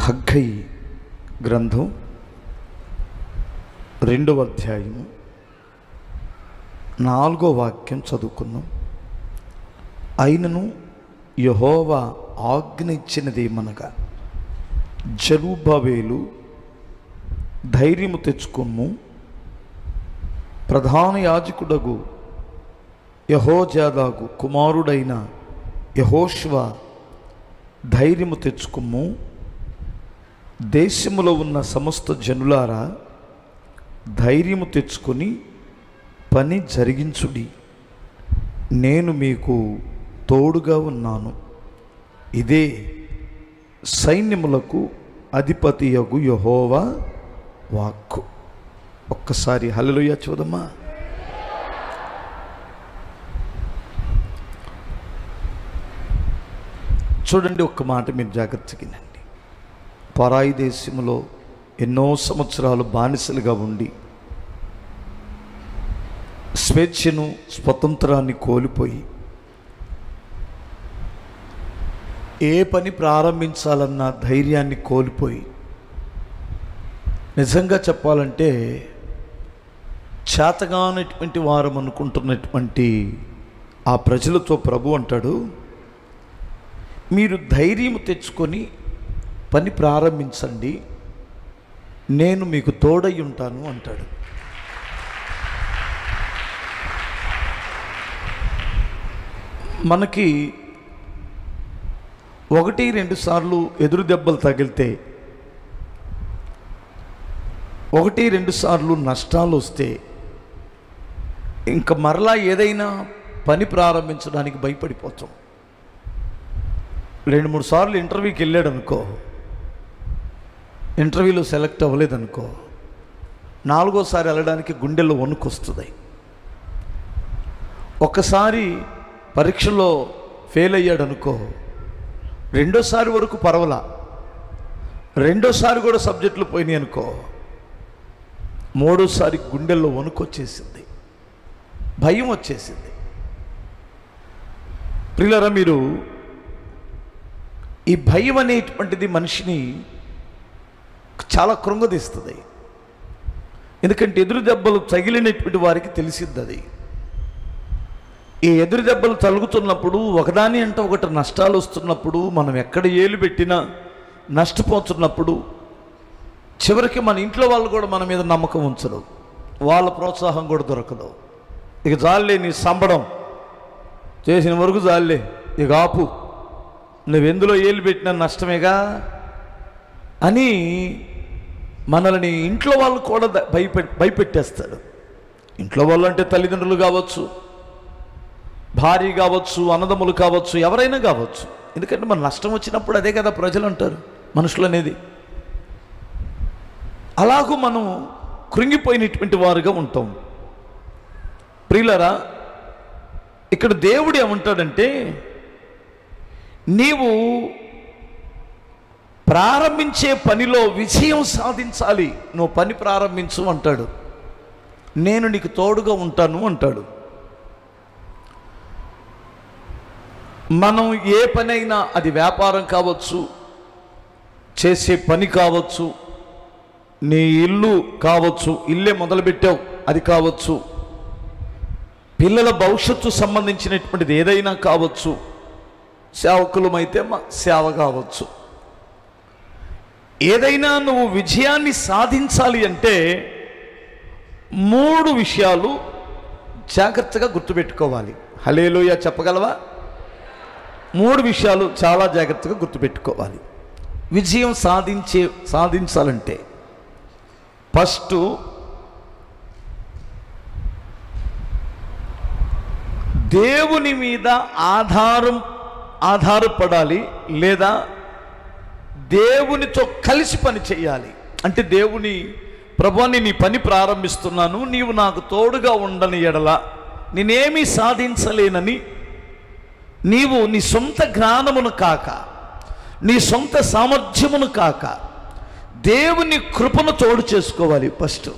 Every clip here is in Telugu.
హగ్గయి గ్రంథం 2వ అధ్యాయము 4వ వాక్యం చదువుకుందాం. అయినను యెహోవా ఆజ్ఞ ఇచ్చినదేమనగా, జెరుబ్బాబెలు ధైర్యము తెచ్చుకొమ్ము, ప్రధాన యాజకుడగు యెహోజాదాకు కుమారుడైన యెహోషువ ధైర్యము తెచ్చుకొమ్ము, దేశములో ఉన్న సమస్త జనులారా ధైర్యము తెచ్చుకొని పని జరిగించుడి, నేను మీకు తోడుగా ఉన్నాను. ఇదే సైన్యములకు అధిపతియగు యెహోవా వాక్కు. ఒక్కసారి హల్లెలూయా చూదమ్మా. చూడండి, ఒక్క మాట మీరు జాగ్రత్తగా వినండి. పరాయి దేశంలో ఎన్నో సంవత్సరాలు బానిసలుగా ఉండి స్వేచ్ఛను స్వతంత్రాన్ని కోల్పోయి ఏ పని ప్రారంభించాలన్న ధైర్యాన్ని కోల్పోయి, నిజంగా చెప్పాలంటే చేతగానటువంటి వారం అనుకుంటున్నటువంటి ఆ ప్రజలతో ప్రభు అంటాడు, మీరు ధైర్యం తెచ్చుకొని పని ప్రారంభించండి, నేను మీకు తోడై ఉంటాను అంటాడు. మనకి 1-2 సార్లు ఎదురు దెబ్బలు తగిలితే, 1-2 సార్లు నష్టాలు వస్తే, ఇంకా మరలా ఏదైనా పని ప్రారంభించడానికి భయపడిపోతాం. 2-3 సార్లు ఇంటర్వ్యూకి వెళ్ళాడు అనుకో, ఇంటర్వ్యూలో సెలెక్ట్ అవ్వలేదనుకో, 4వసారి వెళ్ళడానికి గుండెల్లో వణుకు వస్తుంది. ఒక్కసారి పరీక్షలో ఫెయిల్ అయ్యాడు అనుకో, 2వసారి వరకు పర్వాలా, 2వసారి కూడా సబ్జెక్టులు పోయినాయి అనుకో, 3వసారి గుండెల్లో వణుకు వచ్చేసింది, భయం వచ్చేసింది. ప్రియులారా, మీరు ఈ భయం అనేటువంటిది మనిషిని చాలా కృంగదీస్తుంది. ఎందుకంటే ఎదురు దెబ్బలు తగిలినటువంటి వారికి తెలిసిద్ది అది. ఈ ఎదురు దెబ్బలు తలుగుతున్నప్పుడు, ఒకదాని అంటే ఒకటి నష్టాలు వస్తున్నప్పుడు, మనం ఎక్కడ ఏలు పెట్టినా నష్టపోతున్నప్పుడు, చివరికి మన ఇంట్లో వాళ్ళు కూడా మన మీద నమ్మకం ఉంచరు, వాళ్ళ ప్రోత్సాహం కూడా దొరకదు. ఇక జాలే, నీ సంబడం చేసిన వరకు జాలే, ఇక ఆపు, నువ్వెందులో ఏలు పెట్టినా నష్టమేగా అని మనల్ని ఇంట్లో వాళ్ళు కూడా భయపెట్టేస్తాడు. ఇంట్లో వాళ్ళు అంటే తల్లిదండ్రులు కావచ్చు, భార్య కావచ్చు, అన్నదమ్ములు కావచ్చు, ఎవరైనా కావచ్చు. ఎందుకంటే మన నష్టం వచ్చినప్పుడు అదే కదా ప్రజలు అంటారు, మనుషులు అనేది. అలాగూ మనం కృంగిపోయినటువంటి వారుగా ఉంటాం. ప్రియులారా, ఇక్కడ దేవుడు ఏమంటాడంటే, నీవు ప్రారంభించే పనిలో విజయం సాధించాలి, నువ్వు పని ప్రారంభించు అంటాడు. నేను నీకు తోడుగా ఉంటాను అంటాడు. మనం ఏ పని అయినా, అది వ్యాపారం కావచ్చు, చేసే పని కావచ్చు, నీ ఇల్లు కావచ్చు, ఇల్లే మొదలుపెట్టావు అది కావచ్చు, పిల్లల భవిష్యత్తు సంబంధించినటువంటిది ఏదైనా కావచ్చు, సేవకులమైతే సేవ కావచ్చు, ఏదైనా నువ్వు విజయాన్ని సాధించాలి అంటే 3 విషయాలు జాగ్రత్తగా గుర్తుపెట్టుకోవాలి. హల్లెలూయా చెప్పగలవా? 3 విషయాలు చాలా జాగ్రత్తగా గుర్తుపెట్టుకోవాలి విజయం సాధించాలంటే. ఫస్ట్, దేవుని మీద ఆధారపడాలి, లేదా దేవునితో కలిసి పని చేయాలి. అంటే దేవుని, ప్రభువాన్ని నీ పని ప్రారంభిస్తున్నాను, నీవు నాకు తోడుగా ఉండని ఎడల నేనేమీ సాధించలేనని నీవు నీ సొంత జ్ఞానమును కాక, నీ సొంత సామర్థ్యమును కాక, దేవుని కృపను తోడు చేసుకోవాలి ఫస్ట్.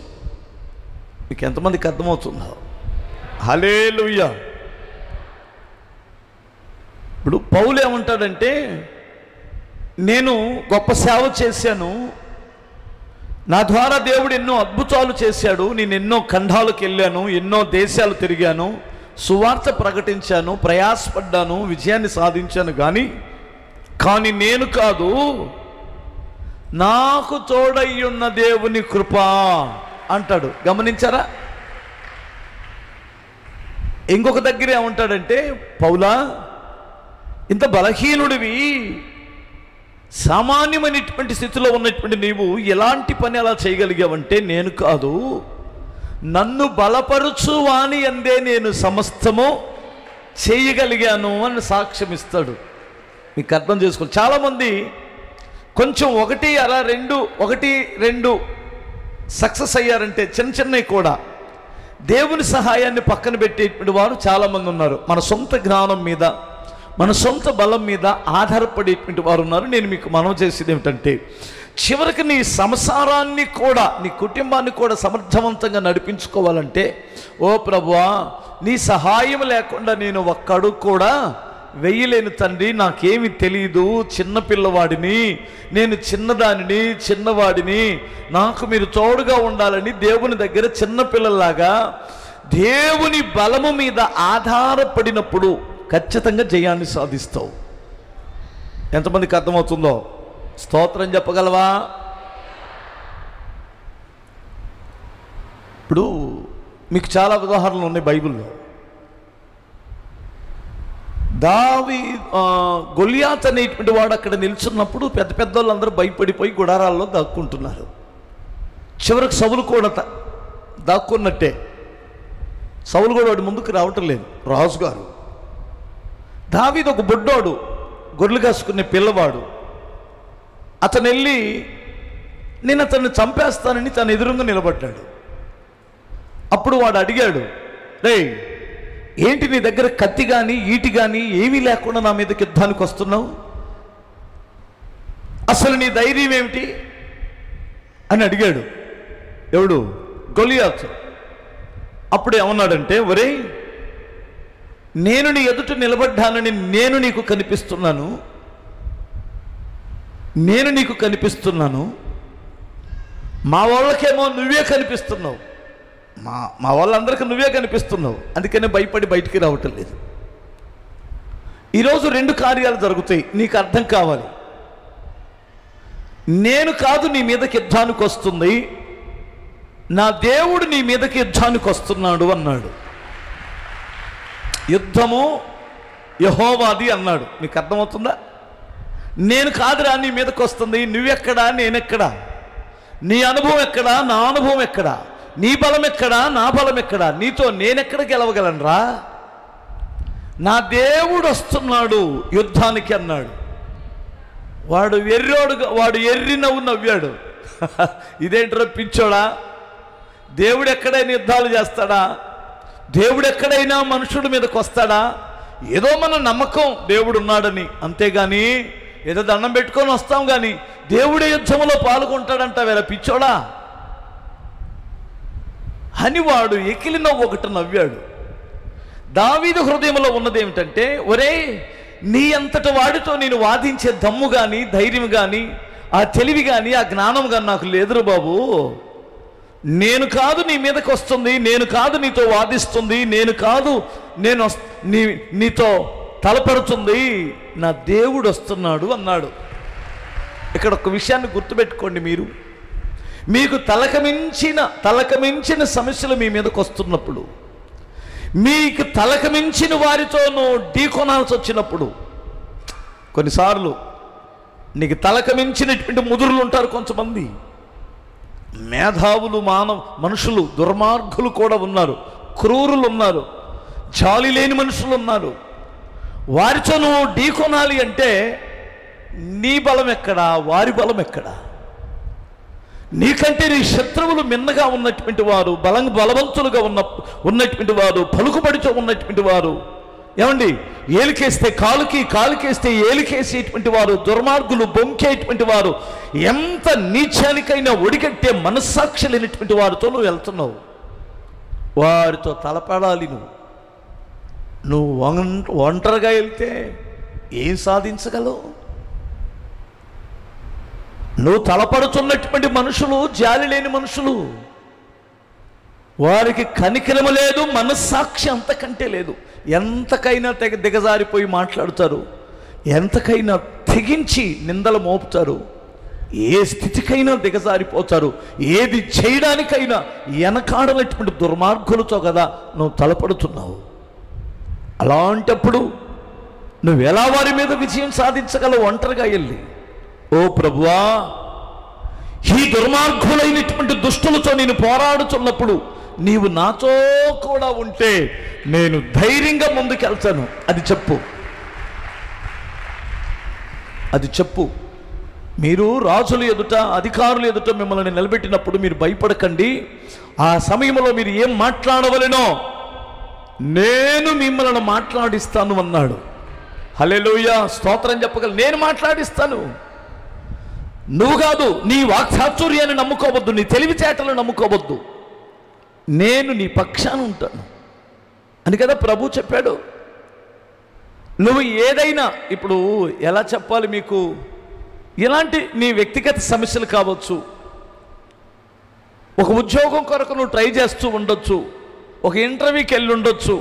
మీకు ఎంతమందికి అర్థమవుతుందో? హల్లెలూయా. ఇప్పుడు పౌలు ఏమంటాడంటే, నేను గొప్ప సేవ చేశాను, నా ద్వారా దేవుడు ఎన్నో అద్భుతాలు చేశాడు, నేను ఎన్నో ఖండాలకు వెళ్ళాను, ఎన్నో దేశాలు తిరిగాను, సువార్త ప్రకటించాను, ప్రయాసపడ్డాను, విజయాన్ని సాధించాను, కానీ నేను కాదు, నాకు తోడయ్యున్న దేవుని కృప అంటాడు. గమనించారా? ఇంకొక దగ్గర ఏమంటాడంటే, పౌలా, ఇంత బలహీనుడివి, సామాన్యమైనటువంటి స్థితిలో ఉన్నటువంటి నీవు ఎలాంటి పని అలా చేయగలిగావంటే, నేను కాదు, నన్ను బలపరుచు వాని అందే నేను సమస్తము చేయగలిగాను అని సాక్ష్యం ఇస్తాడు. మీకు అర్థం చేసుకోవాలి. చాలామంది కొంచెం ఒకటి రెండు సక్సెస్ అయ్యారంటే, చిన్న చిన్నవి కూడా దేవుని సహాయాన్ని పక్కన పెట్టేటువంటి వారు చాలామంది ఉన్నారు. మన సొంత జ్ఞానం మీద, మన సొంత బలం మీద ఆధారపడేటువంటి వారు ఉన్నారు. నేను మీకు మనవి చేసేది ఏమిటంటే, చివరికి నీ సంసారాన్ని కూడా, నీ కుటుంబాన్ని కూడా సమర్థవంతంగా నడిపించుకోవాలంటే, ఓ ప్రభువా, నీ సహాయం లేకుండా నేను ఒక్క అడుగు కూడా వెయ్యలేను తండ్రి, నాకేమి తెలియదు, చిన్నపిల్లవాడిని, నేను చిన్నవాడిని, నాకు మీరు తోడుగా ఉండాలని దేవుని దగ్గర చిన్నపిల్లలాగా దేవుని బలము మీద ఆధారపడినప్పుడు ఖచ్చితంగా జయాన్ని సాధిస్తావు. ఎంతమందికి అర్థమవుతుందో స్తోత్రం చెప్పగలవా? ఇప్పుడు మీకు చాలా ఉదాహరణలు ఉన్నాయి బైబిల్లో. గొలియాత్ అనేటువంటి వాడు అక్కడ నిల్చున్నప్పుడు పెద్ద పెద్ద వాళ్ళందరూ భయపడిపోయి గుడారాల్లో దాక్కుంటున్నారు. చివరికి సౌలు కూడా దాక్కున్నట్టే. సౌలు కూడా వాడి ముందుకు రావటం లేదు. రాజుగారు దావీదు ఒక బుడ్డోడు, గొర్రెలు కాసుకునే పిల్లవాడు, అతను వెళ్ళి నేను అతన్ని చంపేస్తానని తన ఎదురుగా నిలబడ్డాడు. అప్పుడు వాడు అడిగాడు, రేయ్, ఏంటి నీ దగ్గర కత్తి కానీ ఈటి కానీ ఏమీ లేకుండా నా మీదకి యుద్ధానికి వస్తున్నావు? అసలు నీ ధైర్యం ఏమిటి అని అడిగాడు. ఎవడు? గొలియాతు. అప్పుడు ఏమన్నాడంటే, ఒరేయ్, నేను నీ ఎదుట నిలబడ్డానని నేను నీకు కనిపిస్తున్నాను, మా వాళ్ళకేమో నువ్వే కనిపిస్తున్నావు, మా వాళ్ళందరికీ నువ్వే కనిపిస్తున్నావు, అందుకనే భయపడి బయటికి రావటం లేదు. ఈరోజు రెండు కార్యాలు జరుగుతాయి, నీకు అర్థం కావాలి. నేను కాదు నీ మీదకి యుద్ధానికి వస్తుంది, నా దేవుడు నీ మీదకి యుద్ధానికి వస్తున్నాడు అన్నాడు. యుద్ధము యెహోవాది అన్నాడు. నీకు అర్థమవుతుందా? నేను కాదురా నీ మీదకి వస్తుంది, నువ్వెక్కడా, నేనెక్కడా, నీ అనుభవం ఎక్కడా, నా అనుభవం ఎక్కడా, నీ బలం ఎక్కడా, నా బలం ఎక్కడా, నీతో నేనెక్కడ గెలవగలనరా? నా దేవుడు వస్తున్నాడు యుద్ధానికి అన్నాడు. వాడు ఎర్రి నవ్వాడు. ఇదేంట్రా పిచ్చోడా, దేవుడు ఎక్కడైనా యుద్ధాలు చేస్తాడా? దేవుడు ఎక్కడైనా మనుషుడి మీదకి వస్తాడా? ఏదో మన నమ్మకం దేవుడు ఉన్నాడని, అంతేగాని ఏదో దండం పెట్టుకొని వస్తాం, కానీ దేవుడే యుద్ధంలో పాల్గొంటాడంట వేళ పిచ్చోడా అని వాడు ఎకిలి నవ్వు ఒకటి నవ్వాడు. దావీదు హృదయంలో ఉన్నది ఏమిటంటే, ఒరే, నీ అంతటి వాడితో నేను వాదించే దమ్ము కానీ, ధైర్యం కానీ, ఆ తెలివి కానీ, ఆ జ్ఞానం కానీ నాకు లేదురు బాబు. నేను కాదు నీ మీదకి వస్తుంది, నేను కాదు నీతో వాదిస్తుంది, నేను కాదు నీతో తలపడుతుంది, నా దేవుడు వస్తున్నాడు అన్నాడు. ఇక్కడ ఒక విషయాన్ని గుర్తుపెట్టుకోండి. మీకు తలకమించిన సమస్యలు మీ మీదకి వస్తున్నప్పుడు, మీకు తలకమించిన వారితోనూ ఢీకొనాల్సి వచ్చినప్పుడు, కొన్నిసార్లు నీకు తలకమించినటువంటి ముదురులు ఉంటారు, కొంతమంది మేధావులు, మనుషులు, దుర్మార్గులు కూడా ఉన్నారు, క్రూరులు ఉన్నారు, జాలి లేని మనుషులు ఉన్నారు. వారితో నువ్వు ఢీకొనాలి అంటే నీ బలం ఎక్కడా, వారి బలం ఎక్కడా? నీకంటే నీ శత్రువులు మిన్నగా ఉన్నటువంటి వారు, బలవంతులుగా ఉన్నటువంటి వారు, పలుకుబడితో ఉన్నటువంటి వారు, ఏమండి, ఏలికేస్తే కాలుకి, కాలుకేస్తే ఏలికేసేటువంటి వారు, దుర్మార్గులు, బొంకేటువంటి వారు, ఎంత నీచానికైనా ఒడిగట్టే మనస్సాక్షి లేనటువంటి వారితో నువ్వు వెళ్తున్నావు. వారితో తలపడాలి. నువ్వు ఒంటరిగా వెళ్తే ఏం సాధించగలవు? నువ్వు తలపడుతున్నటువంటి మనుషులు జాలి లేని మనుషులు. వారికి కనికరము లేదు, మనస్సాక్షి అంతకంటే లేదు. ఎంతకైనా దిగజారిపోయి మాట్లాడతారు, ఎంతకైనా తెగించి నిందలు మోపుతారు, ఏ స్థితికైనా దిగజారిపోతారు. ఏది చేయడానికైనా వెనకాడనటువంటి దుర్మార్గులతో కదా నువ్వు తలపడుతున్నావు. అలాంటప్పుడు నువ్వు ఎలా వారి మీద విజయం సాధించగలవు? ఒంటరిగా వెళ్ళి, ఓ ప్రభువా, ఈ దుర్మార్గులైనటువంటి దుష్టులతో నేను పోరాడుతున్నప్పుడు నీవు నాతో కూడా ఉంటే నేను ధైర్యంగా ముందుకెళ్తాను. అది చెప్పు, అది చెప్పు. మీరు రాజుల ఎదుట, అధికారుల ఎదుట మిమ్మల్ని నిలబెట్టినప్పుడు మీరు భయపడకండి. ఆ సమయంలో మీరు ఏం మాట్లాడవలెనో నేను మిమ్మల్ని మాట్లాడిస్తాను అన్నాడు. హల్లెలూయా, స్తోత్రం చెప్పగల. నేను మాట్లాడిస్తాను. నువ్వు కాదు, నీ వాక్చాతుర్యాన్ని నమ్ముకోవద్దు, నీ తెలివితేటలు నమ్ముకోవద్దు. నేను నీ పక్షాన ఉంటాను అని కదా ప్రభు చెప్పాడు. నువ్వు ఏదైనా, ఇప్పుడు ఎలా చెప్పాలి మీకు, ఇలాంటి నీ వ్యక్తిగత సమస్యలు కావచ్చు, ఒక ఉద్యోగం కొరకు నువ్వు ట్రై చేస్తూ ఉండొచ్చు, ఒక ఇంటర్వ్యూకి వెళ్ళి ఉండొచ్చు.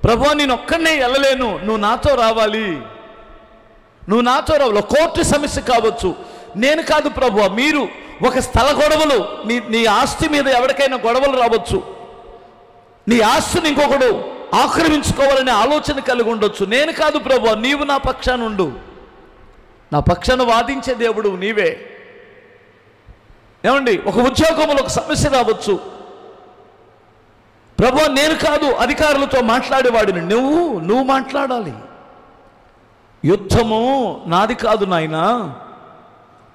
ప్రభువా, నేను ఒక్కడనే వెళ్ళలేను, నువ్వు నాతో రావాలి, నువ్వు నాతో రావాలి. కోర్టు సమస్య కావచ్చు. నేను కాదు ప్రభువా, మీరు ఒక స్థల గొడవలు, నీ ఆస్తి మీద ఎవరికైనా గొడవలు రావచ్చు, నీ ఆస్తిని ఇంకొకడు ఆక్రమించుకోవాలనే ఆలోచన కలిగి ఉండొచ్చు. నేను కాదు ప్రభువా, నీవు నా పక్షాన ఉండు, నా పక్షాన వాదించే దేవుడు నీవే. ఏమండి, ఒక ఉద్యోగంలో ఒక సమస్య రావచ్చు. ప్రభువా, నేను కాదు అధికారులతో మాట్లాడేవాడిని, నువ్వు మాట్లాడాలి. యుద్ధము నాది కాదు నాయనా,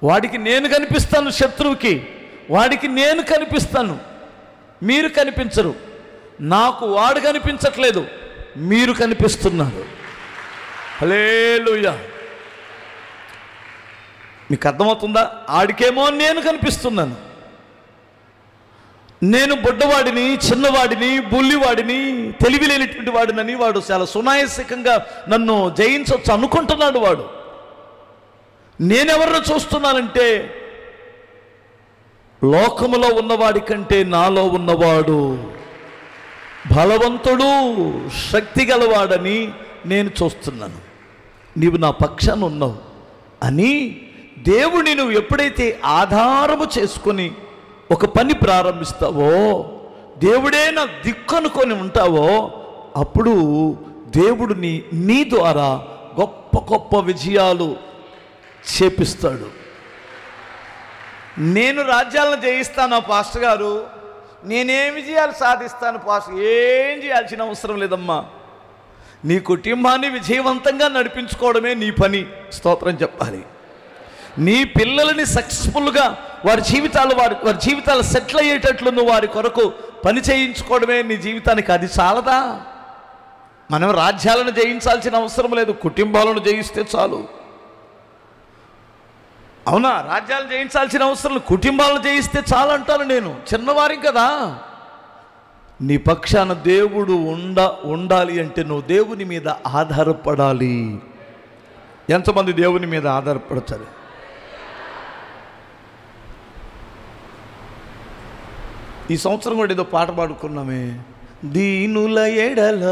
వాడికి నేను కనిపిస్తాను, శత్రువుకి వాడికి నేను కనిపిస్తాను, మీరు కనిపించరు. నాకు వాడు కనిపించట్లేదు, మీరు కనిపిస్తున్నారు. హల్లెలూయా. మీకు అర్థమవుతుందా? ఆడికేమో నేను కనిపిస్తున్నాను. నేను బుడ్డవాడిని, చిన్నవాడిని, బుల్లివాడిని, తెలివి లేనిటువంటి వాడినని వాడు చాలా సునాయాసంగా నన్ను జయించవచ్చు అనుకుంటున్నాడు. వాడు నేనెవరిని చూస్తున్నానంటే లోకములో ఉన్నవాడి కంటే నాలో ఉన్నవాడు బలవంతుడు, శక్తి గలవాడని నేను చూస్తున్నాను. నీవు నా పక్షాన ఉన్నావు అని దేవుని నువ్వు ఎప్పుడైతే ఆధారము చేసుకొని ఒక పని ప్రారంభిస్తావో, దేవుడే నా దిక్కు అనుకొని ఉంటావో, అప్పుడు దేవుడు నీ ద్వారా గొప్ప గొప్ప విజయాలు చేపిస్తాడు. నేను రాజ్యాలను జయిస్తాను పాస్టర్ గారు, నేనేం విజయాలు సాధిస్తాను పాస్టర్, ఏం చేయాల్సిన అవసరం లేదమ్మా. నీ కుటుంబాన్ని విజయవంతంగా నడిపించుకోవడమే నీ పని. స్తోత్రం చెప్పాలి. నీ పిల్లలని సక్సెస్ఫుల్గా వారి జీవితాలు సెటిల్ అయ్యేటట్లు నువ్వు వారి కొరకు పని చేయించుకోవడమే నీ జీవితానికి. అది చాలదా? మనం రాజ్యాలను జయించాల్సిన అవసరం లేదు, కుటుంబాలను జయిస్తే చాలు. అవునా? రాజ్యాలు జయించాల్సిన అవసరం, కుటుంబాలను జయిస్తే చాలు అంటాను నేను. చిన్నవారి కదా. నీ పక్షాన దేవుడు ఉండాలి అంటే నువ్వు దేవుని మీద ఆధారపడాలి. ఎంతమంది దేవుని మీద ఆధారపడతారు? ఈ సంవత్సరం కూడా ఏదో పాట పాడుకున్నామే, దీనుల ఎడల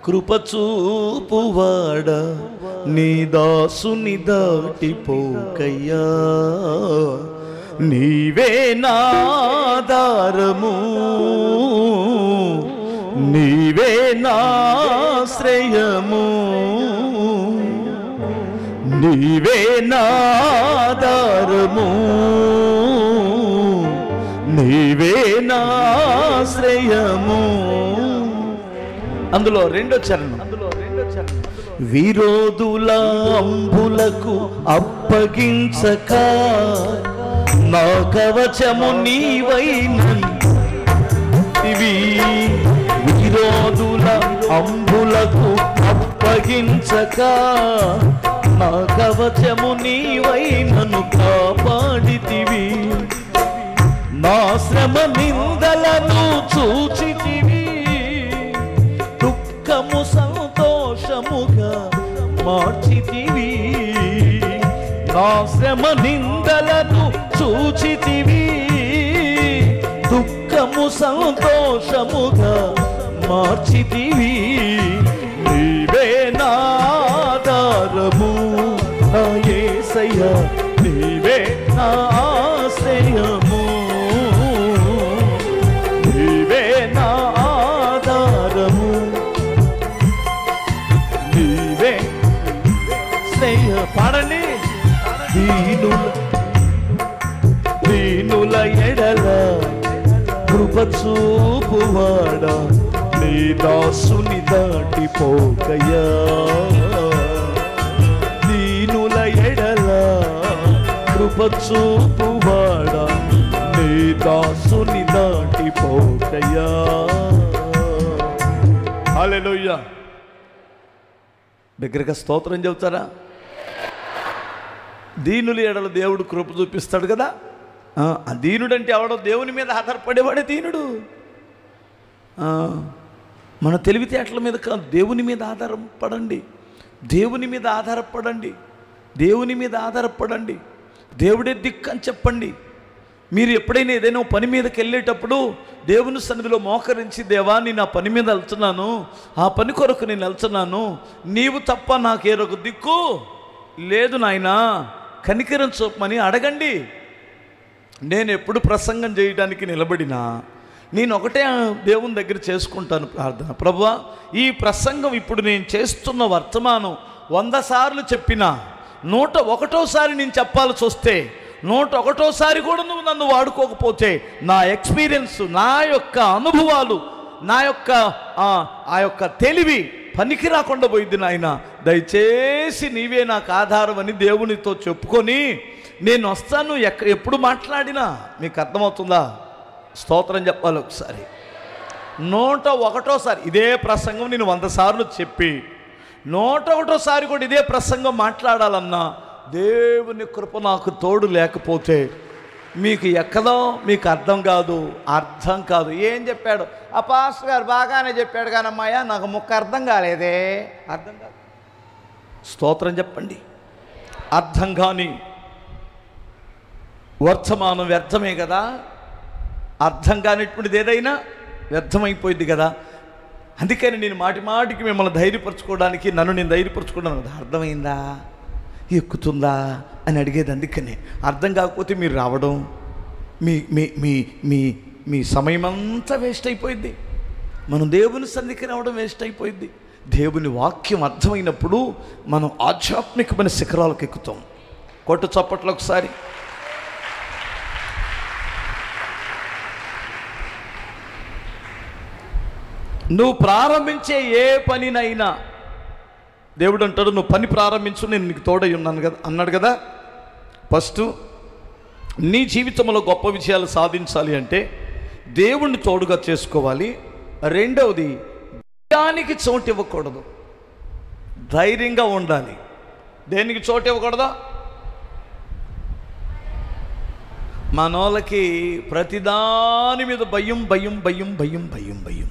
కృపచూపువాడ నీ దాసుని దాటిపోకయ్యా, నీవే నాధారము, నీవే నాశ్రయము, నీవే నాధారము, నీవే నాశ్రయము. అందులో రెండో చరణం, విరోధుల అంబులకు అప్పగించక నా కవచము నీవైనవి, విరోధుల అంబులకు అప్పగించక నా కవచము నీవైనను కాపాడితివి, నా శ్రమ నిందలను చూచితివి, దుఃఖము సంతోషముగా మార్చితివి, నా శ్రమ నిందలను చూచితివి, దుఃఖము సంతోషముగా మార్చితివి. నీవే నా ఆధారము నా యేసయ్యా, నీవే నా ఆశ్రయము, నీవే నా ఆధారము, నీవే స్నేహ. పాడండి. దీనుల ఎడల కృప చూపువాడా, నీ దాసుని దాటిపోకయ్యా. దీనుల ఎడల కృప చూపువాడా, నీ దాసుని దాటిపోకయ్యా. హల్లెలూయా. దగ్గరగా స్తోత్రం చెబుతారా? దీనుల ఎడల దేవుడు కృప చూపిస్తాడు కదా. దీనుడంటే ఎవడో దేవుని మీద ఆధారపడేవాడే దీనుడు. మన తెలివితేటల మీద కాదు, దేవుని మీద ఆధారపడండి, దేవుని మీద ఆధారపడండి, దేవుని మీద ఆధారపడండి. దేవుడే దిక్కు అని చెప్పండి. మీరు ఎప్పుడైనా ఏదైనా పని మీదకి వెళ్ళేటప్పుడు దేవుని సన్నిధిలో మోకరించి, దేవా నేను ఆ పని మీద వెళ్తున్నాను, ఆ పని కొరకు నేను వెళ్తున్నాను, నీవు తప్ప నాకేరొక దిక్కు లేదు నాయనా, కనికరం చూపమని అడగండి. నేను ఎప్పుడు ప్రసంగం చేయడానికి నిలబడినా నేను ఒకటే దేవుని దగ్గర చేసుకుంటాను ప్రార్థన. ప్రభువా, ఈ ప్రసంగం ఇప్పుడు నేను చేస్తున్న వర్తమానం 100 సార్లు చెప్పినా 101వ నేను చెప్పాల్సి వస్తే 101వ కూడా నువ్వు నన్ను వాడుకోకపోతే, నా ఎక్స్పీరియన్స్, నా యొక్క అనుభవాలు, నా యొక్క ఆ యొక్క తెలివి పనికి రాకుండా పోయింది నాయన. దయచేసి నీవే నాకు ఆధారం అని దేవునితో చెప్పుకొని నేను వస్తాను. ఎప్పుడు మాట్లాడినా మీకు అర్థమవుతుందా? స్తోత్రం చెప్పాలి. ఒకసారి 101వ ఇదే ప్రసంగం నేను 100 సార్లు చెప్పి 101వ కూడా ఇదే ప్రసంగం మాట్లాడాలన్నా దేవుని కృప నాకు తోడు లేకపోతే మీకు ఎక్కదో మీకు అర్థం కాదు. ఏం చెప్పాడు ఆ పాస్టర్ గారు? బాగానే చెప్పాడు కానమ్మాయ, నాకు ముక్క అర్థం కాలేదే. అర్థం కాదు. స్తోత్రం చెప్పండి. అర్థం కాని వర్తమానం వ్యర్థమే కదా. అర్థం కానిటువంటిది ఏదైనా వ్యర్థమైపోయింది కదా. అందుకని నేను మాటికి మిమ్మల్ని ధైర్యపరచుకోవడానికి, నన్ను నేను ధైర్యపరచుకోవడానికి, అర్థమైందా, ఎక్కుతుందా అని అడిగేది. అందుకనే అర్థం కాకపోతే మీరు రావడం, మీ మీ మీ మీ మీ సమయం అంతా వేస్ట్ అయిపోయింది. మనం దేవుని సన్నిధికి రావడం వేస్ట్ అయిపోయింది. దేవుని వాక్యం అర్థమైనప్పుడు మనం ఆధ్యాత్మికమైన శిఖరాలకు ఎక్కుతాం. కొట్టు చప్పట్లు ఒకసారి. నువ్వు ప్రారంభించే ఏ పనినైనా దేవుడు అంటాడు, నువ్వు పని ప్రారంభించు, నేను నీకు తోడై ఉన్నాను కదా అన్నాడు కదా. ఫస్ట్ నీ జీవితంలో గొప్ప విజయాలు సాధించాలి అంటే దేవుణ్ణి తోడుగా చేసుకోవాలి. రెండవది, భయానికి చోటు ఇవ్వకూడదు, ధైర్యంగా ఉండాలి. దేనికి చోటు ఇవ్వకూడదా? మనోళ్ళకి ప్రతిదాని మీద భయం భయం భయం భయం భయం భయం.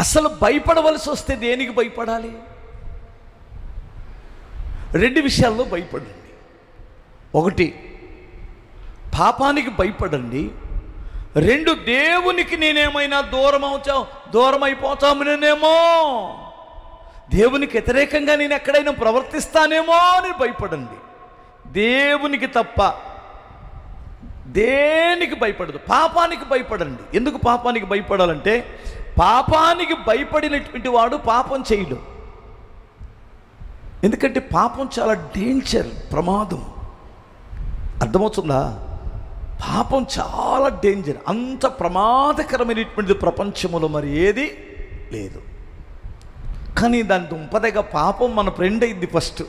అసలు భయపడవలసి వస్తే దేనికి భయపడాలి? 2 విషయాల్లో భయపడండి. 1, పాపానికి భయపడండి. 2, దేవునికి నేనేమైనా దూరం అయిపోతాము నేనేమో, దేవునికి వ్యతిరేకంగా నేను ఎక్కడైనా ప్రవర్తిస్తానేమో అని భయపడండి. దేవునికి తప్ప దేనికి భయపడదు. పాపానికి భయపడండి. ఎందుకు పాపానికి భయపడాలంటే, పాపానికి భయపడినటువంటి వాడు పాపం చేయడు. ఎందుకంటే పాపం చాలా డేంజర్, ప్రమాదం. అర్థమవుతుందా? పాపం చాలా డేంజర్. అంత ప్రమాదకరమైనటువంటిది ప్రపంచంలో మరి ఏది లేదు. కానీ దాని దుంపదగా పాపం మన ఫ్రెండ్ అయింది. ఫస్ట్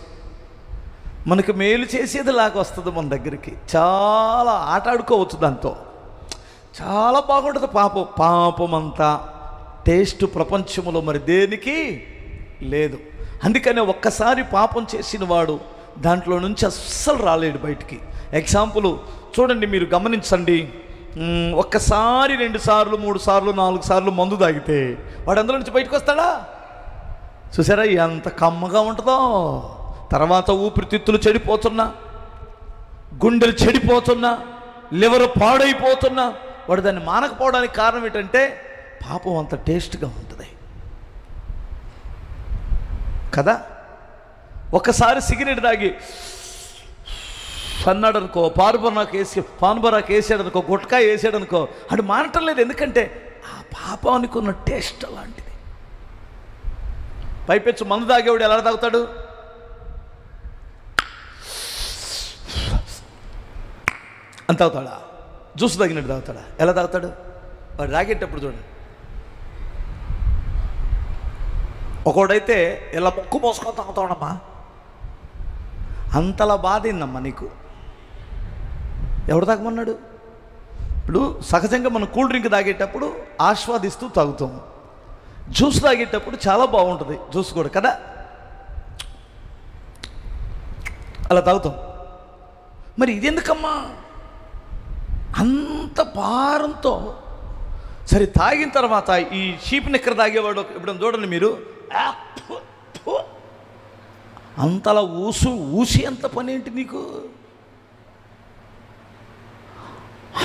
మనకు మేలు చేసేది లాగా వస్తుంది మన దగ్గరికి. చాలా ఆటాడుకోవచ్చు దాంతో, చాలా బాగుంటుంది. పాపం అంతా టేస్ట్ ప్రపంచంలో మరి దేనికి లేదు. అందుకనే ఒక్కసారి పాపం చేసిన వాడు దాంట్లో నుంచి అస్సలు రాలేడు బయటికి. ఎగ్జాంపుల్ చూడండి, మీరు గమనించండి. ఒక్కసారి 2 సార్లు 3 సార్లు 4 సార్లు మందు తాగితే వాడు అందులో నుంచి బయటకు వస్తాడా? చూసారా ఎంత కమ్మగా ఉంటుందో? తర్వాత ఊపిరితిత్తులు చెడిపోతున్నా, గుండెలు చెడిపోతున్నా, లివర్ పాడైపోతున్నా వాడు దాన్ని మానకపోవడానికి కారణం ఏంటంటే పాపం అంత టేస్ట్గా ఉంటుంది కదా. ఒకసారి సిగరెట్ తాగి అన్నాడు అనుకో, పాన్బరాకు వేసాడనుకో, గుట్కాయ వేసాడనుకో, అది మానటం లేదు. ఎందుకంటే ఆ పాపానికి ఉన్న టేస్ట్ అలాంటిది. పైపెచ్చు మందు తాగేవాడు ఎలా తాగుతాడు? అంత తాగుతాడా? జ్యూస్ తాగినట్టు తాగుతాడా? ఎలా తాగుతాడు? వాడు తాగేటప్పుడు చూడండి, ఒకడైతే ఇలా ముక్కు మోసుకొని తాగుతాడమ్మా, అంతలా బాధైందమ్మా నీకు. ఎవడు తాగమన్నాడు? ఇప్పుడు సహజంగా మనం కూల్ డ్రింక్ తాగేటప్పుడు ఆస్వాదిస్తూ తాగుతాం, జ్యూస్ తాగేటప్పుడు చాలా బాగుంటుంది జ్యూస్ కూడా కదా, అలా తాగుతాం. మరి ఇది ఎందుకమ్మా అంత భారంతో? సరే తాగిన తర్వాత ఈ షీప్ నిక్కర తాగేవాడు ఇప్పుడు చూడండి మీరు, అంతలా ఊసి అంత పని ఏంటి నీకు?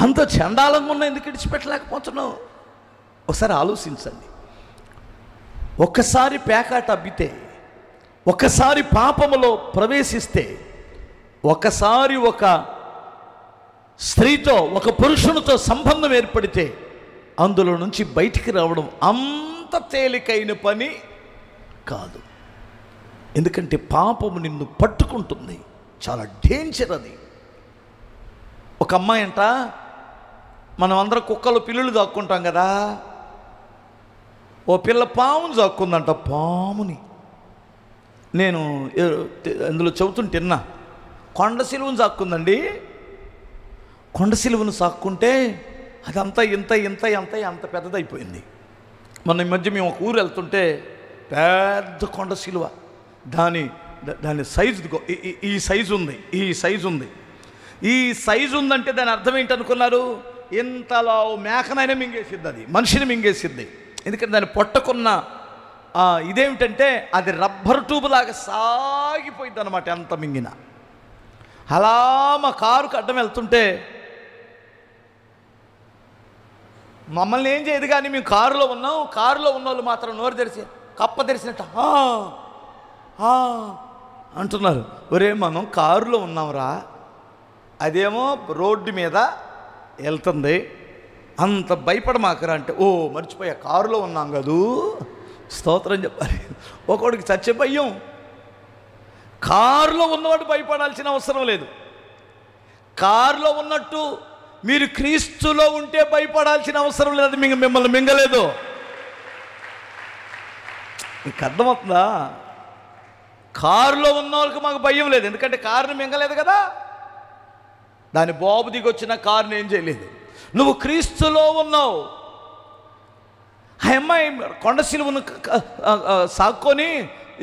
అంత చండాలంగా ఉన్న ఎందుకు విడిచిపెట్టలేకపోతున్నావు? ఒకసారి ఆలోచించండి. ఒక్కసారి పేకాట అబ్బితే, ఒకసారి పాపములో ప్రవేశిస్తే, ఒకసారి ఒక స్త్రీతో ఒక పురుషునితో సంబంధం ఏర్పడితే అందులో నుంచి బయటికి రావడం అంత తేలికైన పని కాదు. ఎందుకంటే పాపము నిన్ను పట్టుకుంటుంది, చాలా డేంజర్ అది. ఒక అమ్మాయి అంట, మనం అందరం కుక్కలు పిల్లులు దాక్కుంటాం కదా, ఓ పిల్ల పాముని దాక్కుందంట. పాముని నేను అందులో చెబుతుంటున్నా, కొండ సిలువను సాక్కుందండి. కొండ సిలువను సాక్కుంటే అదంతా ఇంత పెద్దదైపోయింది. మొన్న ఈ మధ్య మేము ఒక ఊరు వెళ్తుంటే పెద్ద కొండ సిలువ, దాని సైజు ఈ సైజు ఉంది, ఈ సైజు ఉందంటే దాని అర్థం ఏంటనుకున్నారు? ఇంతలో మేకనైనా మింగేసిద్ది, అది మనిషిని మింగేసిద్ది. ఎందుకంటే దాన్ని పొట్టకున్న ఇదేమిటంటే అది రబ్బర్ ట్యూబ్ లాగా సాగిపోయింది అనమాట, ఎంత మింగిన. అలా మా కారుకు అడ్డం వెళ్తుంటే మమ్మల్ని ఏం చేయదు కానీ మేము కారులో ఉన్నాం. కారులో ఉన్న వాళ్ళు మాత్రం నోరు తెరిచి కప్ప తెరిచినట్టు అంటున్నారు. ఒరే మనం కారులో ఉన్నాంరా, అదేమో రోడ్డు మీద వెళ్తుంది, అంత భయపడమాకరా అంటే, ఓ మర్చిపోయా కారులో ఉన్నాం కదూ, స్తోత్రం చెప్పాలి. ఒకడికి చచ్చే భయం. కారులో ఉన్నవాడు భయపడాల్సిన అవసరం లేదు. కారులో ఉన్నట్టు మీరు క్రీస్తులో ఉంటే భయపడాల్సిన అవసరం లేదు, మిమ్మల్ని మింగలేదు. మీకు అర్థమవుతుందా? కారులో ఉన్న వాళ్ళకి మాకు భయం లేదు, ఎందుకంటే కారుని మింగలేదు కదా, దాని బాబు దిగొచ్చిన కారుని ఏం చేయలేదు. నువ్వు క్రీస్తులో ఉన్నావు. ఆ అమ్మాయి కొండ సిలువను సాక్కొని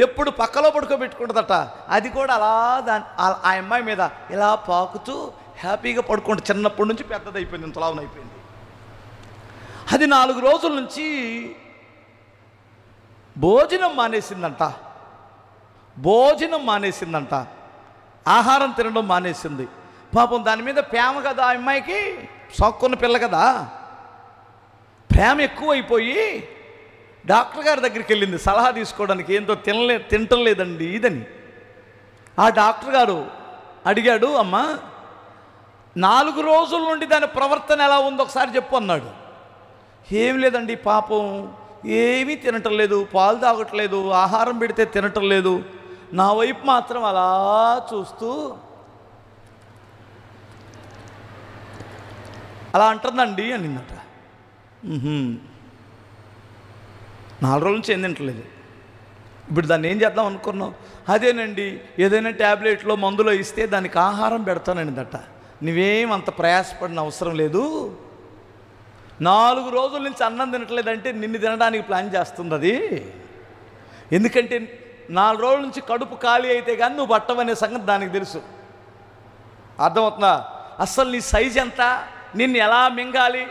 ఎప్పుడు పక్కలో పడుకోబెట్టుకుంటుందట. అది కూడా అలా ఆ అమ్మాయి మీద ఇలా పాకుతూ హ్యాపీగా పడుకుంటూ చిన్నప్పటి నుంచి పెద్దదైపోయింది, ఇంతలావునైపోయింది. అది 4 రోజుల నుంచి భోజనం మానేసిందంట, ఆహారం తినడం మానేసింది. పాపం దాని మీద ప్రేమ కదా, ఆ అమ్మాయికి సాక్కున్న పిల్ల కదా, ప్రేమ ఎక్కువైపోయి డాక్టర్ గారి దగ్గరికి వెళ్ళింది సలహా తీసుకోవడానికి. ఏంటో తినటం లేదండి ఇదని. ఆ డాక్టర్ గారు అడిగాడు, అమ్మా 4 రోజుల నుండి దాని ప్రవర్తన ఎలా ఉందో ఒకసారి చెప్పు అన్నాడు. ఏం లేదండి, పాపం ఏమీ తినటం లేదు, పాలు తాగట్లేదు, ఆహారం పెడితే తినటం లేదు, నా వైపు మాత్రం అలా చూస్తూ అలా అంటుందండి అనిందట. 4 రోజుల నుంచి ఏం తింటలేదు. ఇప్పుడు దాన్ని ఏం చేద్దాం అనుకున్నావు? అదేనండి, ఏదైనా ట్యాబ్లెట్లో మందులో ఇస్తే దానికి ఆహారం పెడతానందట. నువ్వేం అంత ప్రయాసపడిన అవసరం లేదు. 4 రోజుల నుంచి అన్నం తినట్లేదంటే నిన్ను తినడానికి ప్లాన్ చేస్తుంది అది. ఎందుకంటే 4 రోజుల నుంచి కడుపు ఖాళీ అయితే కానీ నువ్వు పట్టవనే సంగతి దానికి తెలుసు. అర్థమవుతుందా? అసలు నీ సైజ్ ఎంత, నిన్ను ఎలా మింగాలి,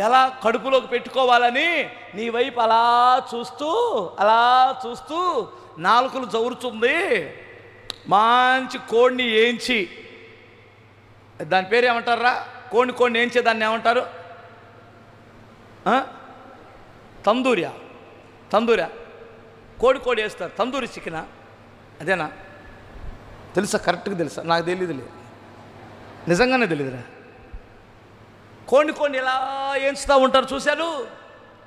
ఎలా కడుపులోకి పెట్టుకోవాలని నీ వైపు అలా చూస్తూ నాలుకలు జవురుతుంది, మంచి కోడిని వేయించి, దాని పేరు ఏమంటారా? కోడిని వేయించే దాన్ని ఏమంటారు? తందూరియా. కోడి వేస్తారు. తందూరి చికెనా? అదేనా? తెలుసా? కరెక్ట్గా తెలుసా? నాకు తెలియదులే, నిజంగానే తెలియదురా. కోడిని ఎలా వేయించుతూ ఉంటారు చూశారు?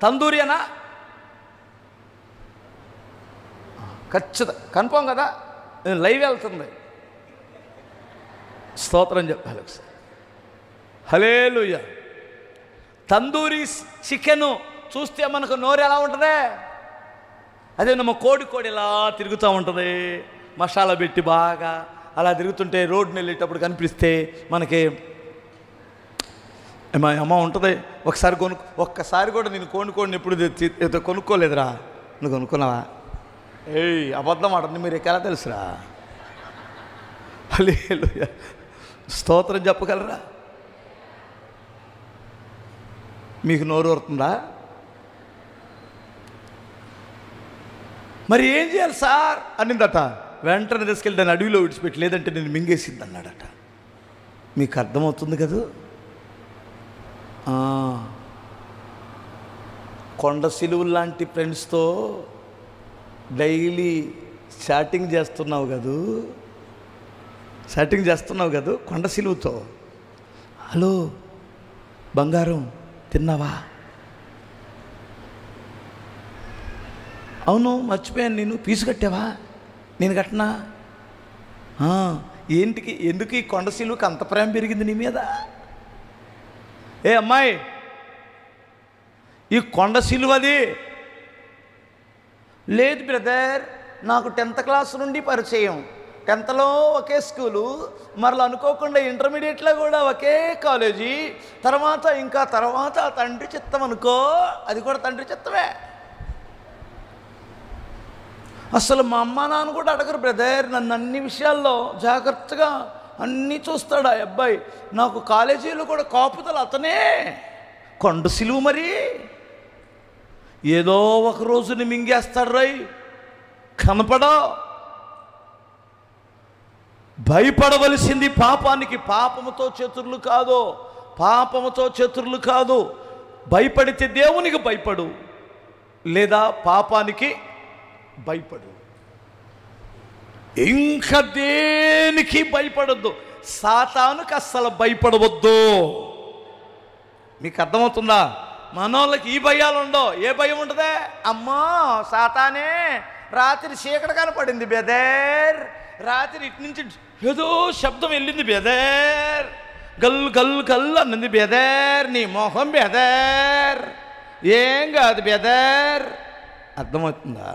తందూరియనా? ఖచ్చితంగా కన్ఫామ్ కదా, నేను లైవ్ వెళ్తుంది. స్తోత్రం చెప్పాలి ఒకసారి. హల్లెలూయా. తందూరి చికెను చూస్తే మనకు నోరు ఎలా ఉంటుంది? అదే ನಮ್ಮ కోడి ఎలా తిరుగుతూ ఉంటుంది, మసాలా పెట్టి బాగా అలా తిరుగుతుంటే రోడ్డుని వెళ్ళేటప్పుడు కనిపిస్తే మనకి అమ్మ ఉంటుంది. ఒక్కసారి కూడా నేను కోడిని ఎప్పుడు కొనుక్కోలేదురా. నువ్వు కొనుక్కున్నావా? అబద్ధం ఆడుతుంది, మీరు ఎలా తెలుసురా? హల్లెలూయా. స్తోత్రం చెప్పగలరా? మీకు నోరు ఊరుతుందా? మరి ఏం చేయాలి సార్ అనిందట. వెంటనే తీసుకెళ్ళి దాన్ని అడవిలో విడిచిపెట్టి, లేదంటే నేను మింగేసింది అన్నాడట. మీకు అర్థమవుతుంది కదా? కొండ సిలువులు లాంటి ఫ్రెండ్స్తో డైలీ చాటింగ్ చేస్తున్నావు కదూ కొండ సిలువుతో. హలో బంగారం, తిన్నావా? అవును మర్చిపోయాను, నేను ఫీజు కట్టావా? నేను కట్టినా. ఏంటికి, ఎందుకు ఈ కొండ సిలువుకి అంత ప్రేమ పెరిగింది నీ మీద? ఏ అమ్మాయి, ఈ కొండ సిలువ అది లేదు బ్రదర్, నాకు 10th క్లాస్ నుండి పరిచయం. 10thలో ఒకే స్కూలు, మరలా అనుకోకుండా ఇంటర్మీడియట్లో కూడా ఒకే కాలేజీ, తర్వాత తండ్రి చిత్తం అనుకో, అది కూడా తండ్రి చిత్తమే. అసలు మా అమ్మ నాన్న కూడా అడగరు బ్రదర్, నన్ను అన్ని విషయాల్లో జాగ్రత్తగా అన్నీ చూస్తాడు ఆ అబ్బాయి. నాకు కాలేజీలో కూడా కాపుదలు అతనే. కొండ సిలువ మరి ఏదో ఒక రోజుని మింగేస్తాడు రై, కనపడో. భయపడవలసింది పాపానికి. పాపముతో చతురులు కాదు. భయపడితే దేవునికి భయపడు, లేదా పాపానికి భయపడు. ఇంకా దేనికి భయపడొద్దు. సాతానుకి అస్సలు భయపడవద్దు. మీకు అర్థమవుతుందా? మనోళ్ళకి ఈ భయాలు ఉండవు. ఏ భయం ఉంటుందే? అమ్మో సాతానే, రాత్రి చీకటి కనపడింది బెదర్, రాత్రి ఇటు నుంచి ఏదో శబ్దం వెళ్ళింది బెదర్, గల్ అన్నది బెదర్, నీ మొహం బెదర్, ఏం కాదు బెదర్. అర్థమవుతుందా?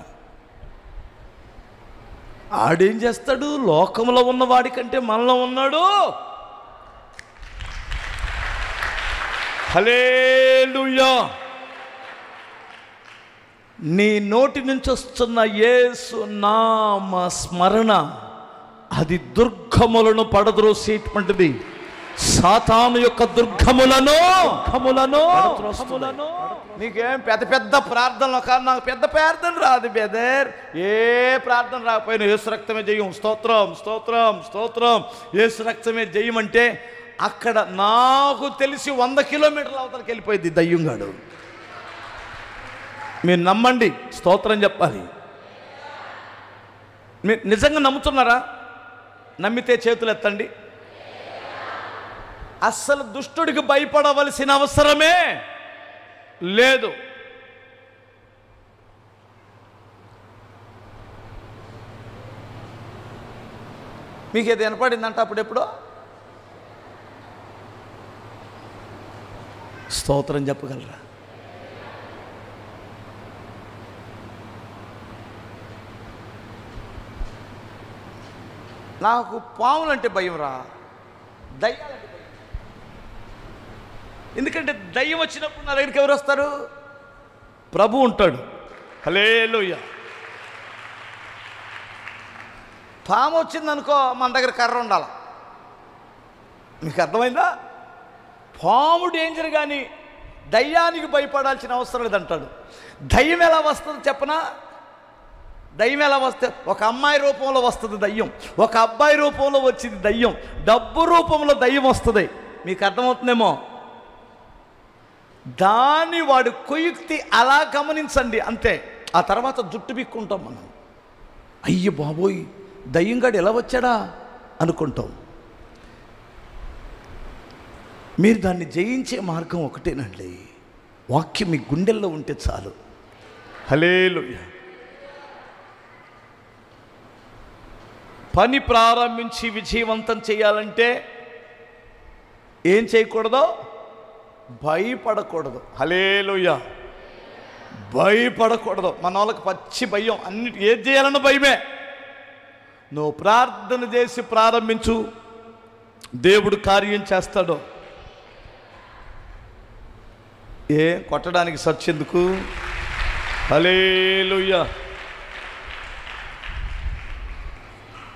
ఆడేం చేస్తాడు? లోకంలో ఉన్నవాడి కంటే మనలో ఉన్నాడు. హల్లెలూయా. నీ నోటి నుంచి వస్తున్న యేసు నామ స్మరణ అది దుర్గములను పడద్రోసేటువంటిది. సాతాను యొక్క దుర్గములను నీకేం పెద్ద ప్రార్థనలు కాదు. నాకు పెద్ద ప్రార్థన రాదు బెదర్. ఏ ప్రార్థన రాకపోయినా యేసు రక్తమే జయం. స్తోత్రం. యేసు రక్తమే జయం అంటే అక్కడ నాకు తెలిసి 100 కిలోమీటర్ల అవతలకి వెళ్ళిపోయింది దయ్యంగాడు. మీరు నమ్మండి, స్తోత్రం చెప్పాలి. మీరు నిజంగా నమ్ముతున్నారా? నమ్మితే చేతులు ఎత్తండి. అస్సలు దుష్టుడికి భయపడవలసిన అవసరమే లేదు. మీకు ఏది వినపడిందంట అప్పుడెప్పుడో? స్తోత్రం చెప్పగలరా? నాకు పాములంటే భయం రా, దయ్యాలంటే భయం. ఎందుకంటే దయ్యం వచ్చినప్పుడు నా దగ్గరికి ఎవరు వస్తారు? ప్రభు ఉంటాడు. హల్లెలూయా. పాము వచ్చిందనుకో మన దగ్గర కర్ర ఉండాలి. మీకు అర్థమైందా? పాము డేంజర్, కానీ దయ్యానికి భయపడాల్సిన అవసరం లేదంటాడు. దయ్యం ఎలా వస్తుంది చెప్పనా? దయ్యం ఎలా వస్తే, ఒక అమ్మాయి రూపంలో వస్తుంది దయ్యం, ఒక అబ్బాయి రూపంలో వచ్చింది దయ్యం, డబ్బు రూపంలో దయ్యం వస్తుంది. మీకు అర్థమవుతుందేమో. దాన్ని వాడు కుయుక్తి అలా గమనించండి అంతే. ఆ తర్వాత జుట్టు బిక్కుంటాం మనం. అయ్య బాబోయ్, దయ్యంగాడు ఎలా వచ్చాడా అనుకుంటాం. మీరు దాన్ని జయించే మార్గం ఒకటేనండి, వాక్యం మీ గుండెల్లో ఉంటే చాలు. హల్లెలూయా. పని ప్రారంభించి విజయవంతం చేయాలంటే ఏం చేయకూడదు? భయపడకూడదు. హల్లెలూయా. భయపడకూడదు. మన వాళ్ళకి పచ్చి భయం, అన్నిటి ఏది చేయాలన్న భయమే. నువ్వు ప్రార్థన చేసి ప్రారంభించు, దేవుడు కార్యం చేస్తాడు. ఏ కొట్టడానికి సచ్చేందుకు? హల్లెలూయా.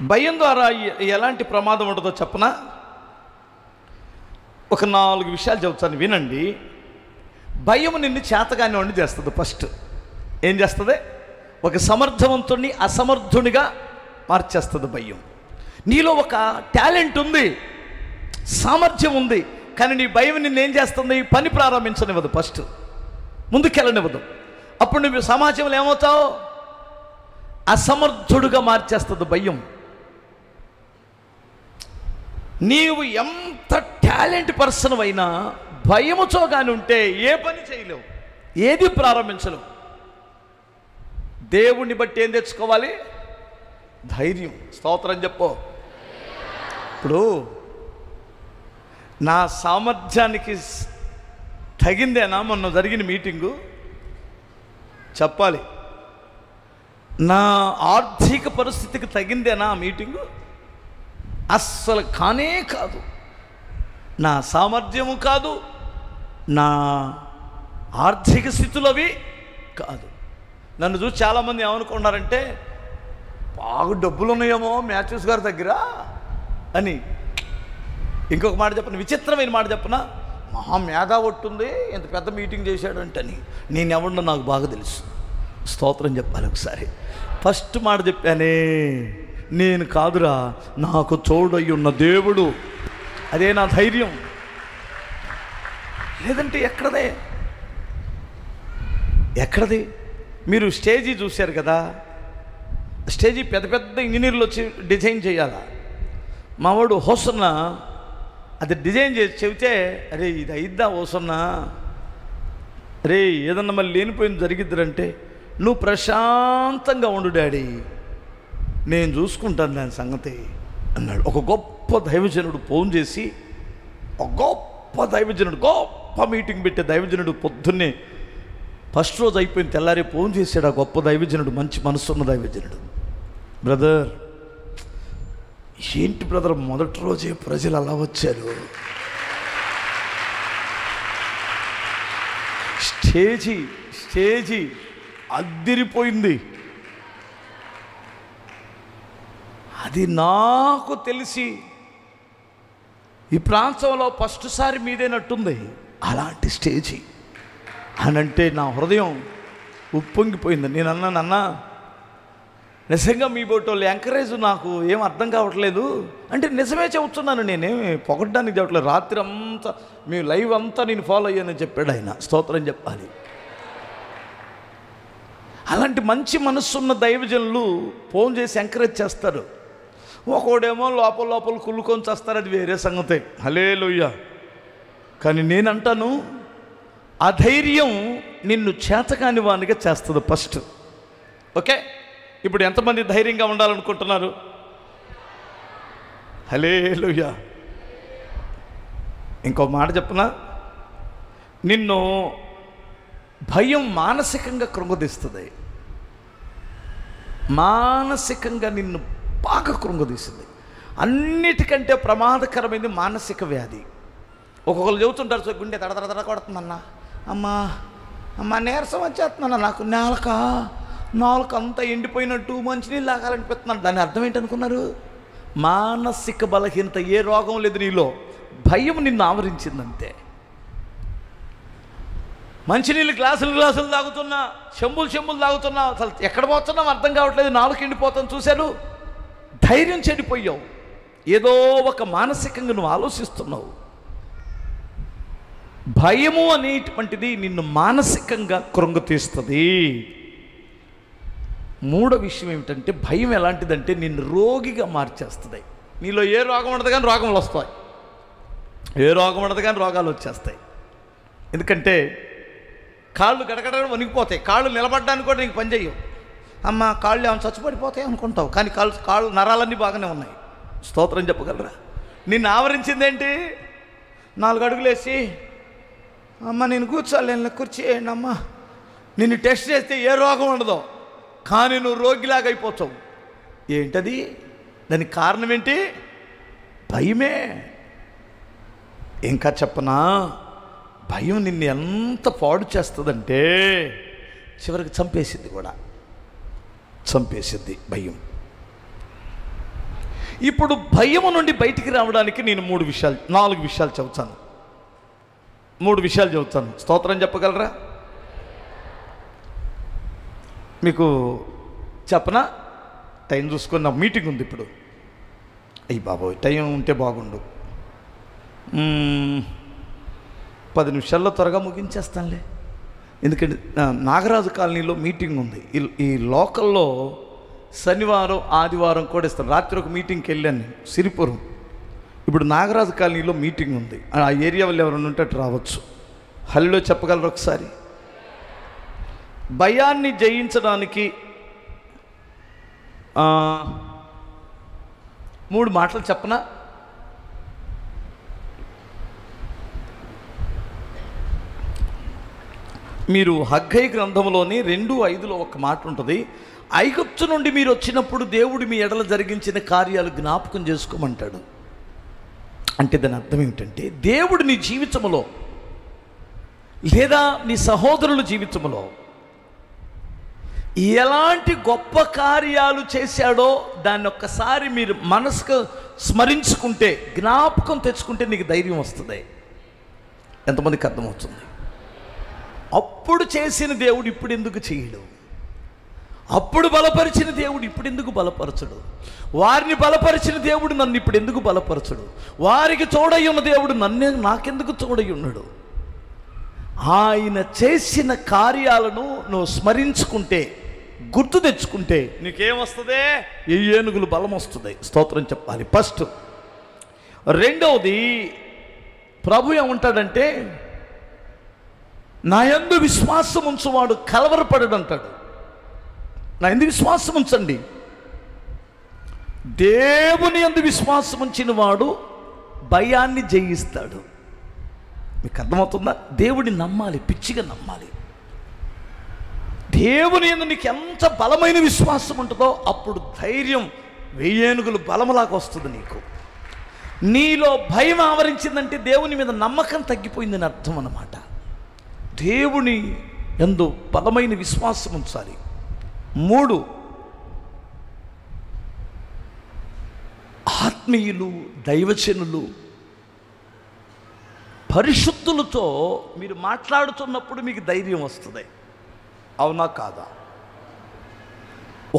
భయం ద్వారా ఎలాంటి ప్రమాదం ఉంటుందో చెప్పనా? ఒక 4 విషయాలు చెబుతాను, వినండి. భయం నిన్ను చేతగాని వాడిని చేస్తుంది. ఫస్ట్ ఏం చేస్తుంది? ఒక సమర్థవంతుడిని అసమర్థునిగా మార్చేస్తుంది భయం. నీలో ఒక టాలెంట్ ఉంది, సామర్థ్యం ఉంది, కానీ నీ భయం నిన్నేం చేస్తుంది? పని ప్రారంభించనివ్వదు, ఫస్ట్ ముందుకెళ్ళనివ్వదు. అప్పుడు నువ్వు సమాజంలో ఏమవుతావు? అసమర్థుడుగా మార్చేస్తుంది భయం. నీవు ఎంత టాలెంట్ పర్సన్ అయినా భయముతో కానీ ఉంటే ఏ పని చేయలేవు, ఏది ప్రారంభించలేవు. దేవుణ్ణి బట్టి ఏం తెచ్చుకోవాలి? ధైర్యం. స్తోత్రం చెప్పు. ఇప్పుడు నా సామర్థ్యానికి తగిందేనా మొన్న జరిగిన మీటింగు? చెప్పాలి. నా ఆర్థిక పరిస్థితికి తగిందేనా మీటింగు? అస్సలు కానే కాదు. నా సామర్థ్యము కాదు, నా ఆర్థిక స్థితులు అవి కాదు. నన్ను చూసి చాలామంది ఏమనుకున్నారంటే, బాగా డబ్బులు ఉన్నాయేమో మ్యాథ్యూస్ గారి దగ్గర అని. ఇంకొక మాట చెప్పను, విచిత్రమైన మాట చెప్పనా? మహా మేధా ఒట్టుంది, ఇంత పెద్ద మీటింగ్ చేశాడంటని. నేను ఎవడో నాకు బాగా తెలుసు. స్తోత్రం చెప్పాలి ఒకసారి. ఫస్ట్ మాట చెప్పానే, నేను కాదురా, నాకు తోడై ఉన్న దేవుడు, అదే నా ధైర్యం. లేదంటే ఎక్కడది? మీరు స్టేజీ చూశారు కదా, స్టేజీ పెద్ద పెద్ద ఇంజనీర్లు వచ్చి డిజైన్ చేయాలా. మావాడు హోసన్నా అది డిజైన్ చేసి చెబితే, అరే ఇది అయిద్దా హోసన్నా, రే ఏదన్నా మళ్ళీ లేనిపోయింది జరిగిద్దంటే, నువ్వు ప్రశాంతంగా ఉండు డాడీ, నేను చూసుకుంటాను దాని సంగతి అన్నాడు. ఒక గొప్ప దైవజనుడు ఫోన్ చేసి, ఒక గొప్ప దైవజనుడు, గొప్ప మీటింగ్ పెట్టే దైవజనుడు పొద్దున్నే ఫస్ట్ రోజు అయిపోయిన తెల్లారి ఫోన్ చేశాడు. ఆ గొప్ప దైవజనుడు, మంచి మనసున్న దైవజనుడు, బ్రదర్ ఏంటి బ్రదర్ మొదటి రోజే ప్రజలు అలా వచ్చారు, స్టేజీ అద్దిరిపోయింది. అది నాకు తెలిసి ఈ ప్రాంతంలో ఫస్ట్ సారి మీదేనట్టుంది అలాంటి స్టేజీ అని అంటే నా హృదయం ఉప్పొంగిపోయింది. నేను అన్నా నిజంగా మీ బోటోళ్ళు ఎంకరేజ్ నాకు ఏం అర్థం కావట్లేదు అంటే నిజమే చెబుతున్నాను, నేనేమి పొగడ్డానికి చెప్పట్లేదు. రాత్రి అంతా మీ లైవ్ అంతా నేను ఫాలో అయ్యానని చెప్పాడు ఆయన. స్తోత్రం చెప్పాలి. అలాంటి మంచి మనస్సున్న దైవజనులు ఫోన్ చేసి ఎంకరేజ్ చేస్తారు. ఒకడేమో లోపల కుళ్ళుకొని చేస్తారు, అది వేరే సంగతే. హల్లెలూయా. కానీ నేనంటాను, అధైర్యం నిన్ను చేతకాని వానిగా చేస్తుంది ఫస్ట్. ఓకే, ఇప్పుడు ఎంతమంది ధైర్యంగా ఉండాలనుకుంటున్నారు? హల్లెలూయా. ఇంకో మాట చెప్పనా, నిన్ను భయం మానసికంగా కృంగదీస్తుంది. మానసికంగా నిన్ను బాగా కృంగదీస్తుంది. అన్నిటికంటే ప్రమాదకరమైనది మానసిక వ్యాధి. ఒక్కొక్కరు చెబుతుంటారు, సో గుండె తడతడ కొడుతుందన్నా, అమ్మా నీరసం వచ్చేస్తుందన్నా, నాకు నాలుక అంతా ఎండిపోయినట్టు మంచినీళ్ళు తాగాలనిపిస్తున్నాను. దాని అర్థం ఏంటనుకున్నారు? మానసిక బలహీనత. ఏ రోగం లేదు నీలో, భయం నిన్ను ఆవరించిందంతే. మంచినీళ్ళు గ్లాసులు తాగుతున్నా, చెంబులు తాగుతున్నా, అసలు ఎక్కడ పోతున్నావు అర్థం కావట్లేదు, నాలుగు ఎండిపోతాను. చూశాను, ధైర్యం చెడిపోయావు. ఏదో ఒక మానసికంగా నువ్వు ఆలోచిస్తున్నావు. భయము అనేటువంటిది నిన్ను మానసికంగా కృంగతీస్తుంది. మూడో విషయం ఏమిటంటే, భయం ఎలాంటిదంటే నిన్ను రోగిగా మార్చేస్తుంది. నీలో ఏ రోగం ఉండదు కానీ రోగములు వస్తాయి, ఏ రోగం ఉండదు కానీ రోగాలు వచ్చేస్తాయి. ఎందుకంటే కాళ్ళు గడగడ వణికిపోతాయి, కాళ్ళు నిలబడడానికి కూడా నీకు పని చేయవు. అమ్మ కాళ్ళు ఏమైనా చచ్చిపడిపోతాయి అనుకుంటావు, కానీ కాళ్ళు నరాలన్నీ బాగానే ఉన్నాయి. స్తోత్రం చెప్పగలరా? నిన్ను ఆవరించిందేంటి? 4 అడుగులు వేసి, అమ్మ నేను కూర్చోలేను, కూర్చేయండి అమ్మ. నిన్ను టెస్ట్ చేస్తే ఏ రోగం ఉండదో, కానీ నువ్వు రోగిలాగా అయిపోతావు. ఏంటది? దానికి కారణం ఏంటి? భయమే. ఇంకా చెప్పనా, భయం నిన్ను ఎంత పాడు చేస్తుందంటే చివరికి చంపేసింది కూడా, చంపేసింది భయం. ఇప్పుడు భయము నుండి బయటికి రావడానికి నేను 4 విషయాలు చెబుతాను. 3 విషయాలు చెబుతాను. స్తోత్రం చెప్పగలరా? మీకు చెప్పనా? టైం చూసుకొని నాకు మీటింగ్ ఉంది ఇప్పుడు. అయ్యి బాబోయ్, టైం ఉంటే బాగుండు. 10 నిమిషాల్లో త్వరగా ముగించేస్తానులే. ఎందుకంటే నాగరాజు కాలనీలో మీటింగ్ ఉంది. ఈ లోకల్లో శనివారం ఆదివారం కూడా ఇస్తాను. రాత్రి ఒక మీటింగ్కి వెళ్ళాను నేను, సిరిపురం. ఇప్పుడు నాగరాజు కాలనీలో మీటింగ్ ఉంది. ఆ ఏరియా వాళ్ళు ఎవరైనా ఉంటే అటు రావచ్చు. హల్లో చెప్పగలరు ఒకసారి? భయాన్ని జయించడానికి 3 మాటలు చెప్పనా? మీరు హగ్గై గ్రంథంలోని 2:5లో ఒక మాట ఉంటుంది. ఐగుప్తు నుండి మీరు వచ్చినప్పుడు దేవుడు మీ ఎడల జరిగించిన కార్యాలు జ్ఞాపకం చేసుకోమంటాడు. అంటే దాని అర్థం ఏమిటంటే, దేవుడు నీ జీవితంలో లేదా నీ సహోదరుల జీవితంలో ఎలాంటి గొప్ప కార్యాలు చేశాడో దాన్ని ఒక్కసారి మీరు మనసుకు స్మరించుకుంటే, జ్ఞాపకం తెచ్చుకుంటే నీకు ధైర్యం వస్తుంది. ఎంతమందికి అర్థమవుతుంది? అప్పుడు చేసిన దేవుడు ఇప్పుడు ఎందుకు చేయడు? అప్పుడు బలపరిచిన దేవుడు ఇప్పుడు ఎందుకు బలపరచడు? వారిని బలపరిచిన దేవుడు నన్ను ఇప్పుడు ఎందుకు బలపరచడు? వారికి తోడై ఉన్న దేవుడు నాకెందుకు తోడై ఉన్నాడు? ఆయన చేసిన కార్యాలను నువ్వు స్మరించుకుంటే, గుర్తు తెచ్చుకుంటే నీకేమొస్తుంది? ఏనుగులు బలం వస్తుంది. స్తోత్రం చెప్పాలి ఫస్ట్. రెండవది, ప్రభు ఏమంటాడంటే, నా యందు విశ్వాసం ఉంచువాడు కలవరపడడు అంటాడు. నా యందు విశ్వాసం ఉంచండి. దేవుని యందు విశ్వాసం ఉంచిన వాడు భయాన్ని జయిస్తాడు. మీకు అర్థమవుతుందా? దేవుడిని నమ్మాలి, పిచ్చిగా నమ్మాలి. దేవుని యందు నీకు ఎంత బలమైన విశ్వాసం ఉంటుందో అప్పుడు ధైర్యం 1000 ఏనుగులు బలములాగా వస్తుంది నీకు. నీలో భయం ఆవరించిందంటే దేవుని మీద నమ్మకం తగ్గిపోయిందని అర్థం అన్నమాట. దేవుని యందు బలమైన విశ్వాసం ఉంచాలి. 3, ఆత్మీయులు, దైవజనులు, పరిశుద్ధులతో మీరు మాట్లాడుతున్నప్పుడు మీకు ధైర్యం వస్తుంది. అవునా కాదా?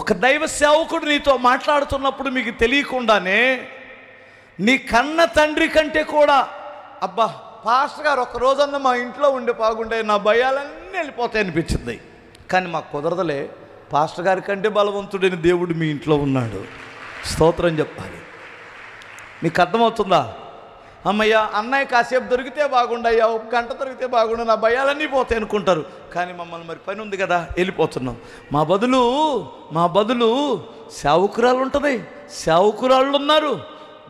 ఒక దైవ సేవకుడు నీతో మాట్లాడుతున్నప్పుడు మీకు తెలియకుండానే నీ కన్న తండ్రి కంటే కూడా, అబ్బా పాస్టర్ గారు ఒక్క రోజన్నా మా ఇంట్లో ఉండే బాగుండే, నా భయాలన్నీ వెళ్ళిపోతాయి అనిపించింది. కానీ మాకు కుదరదలే, పాస్టర్ గారి కంటే బలవంతుడైన దేవుడు మీ ఇంట్లో ఉన్నాడు. స్తోత్రం చెప్పాలి. మీకు అర్థమవుతుందా? అమ్మయ్య అన్నయ్య కాసేపు దొరికితే బాగుండయ్యా, 1 గంట దొరికితే బాగుండు, నా భయాలన్నీ పోతాయి అనుకుంటారు. కానీ మమ్మల్ని మరి పని ఉంది కదా వెళ్ళిపోతున్నాం. మా బదులు సేవకురాలు ఉంటుంది, సేవకురాళ్ళు ఉన్నారు,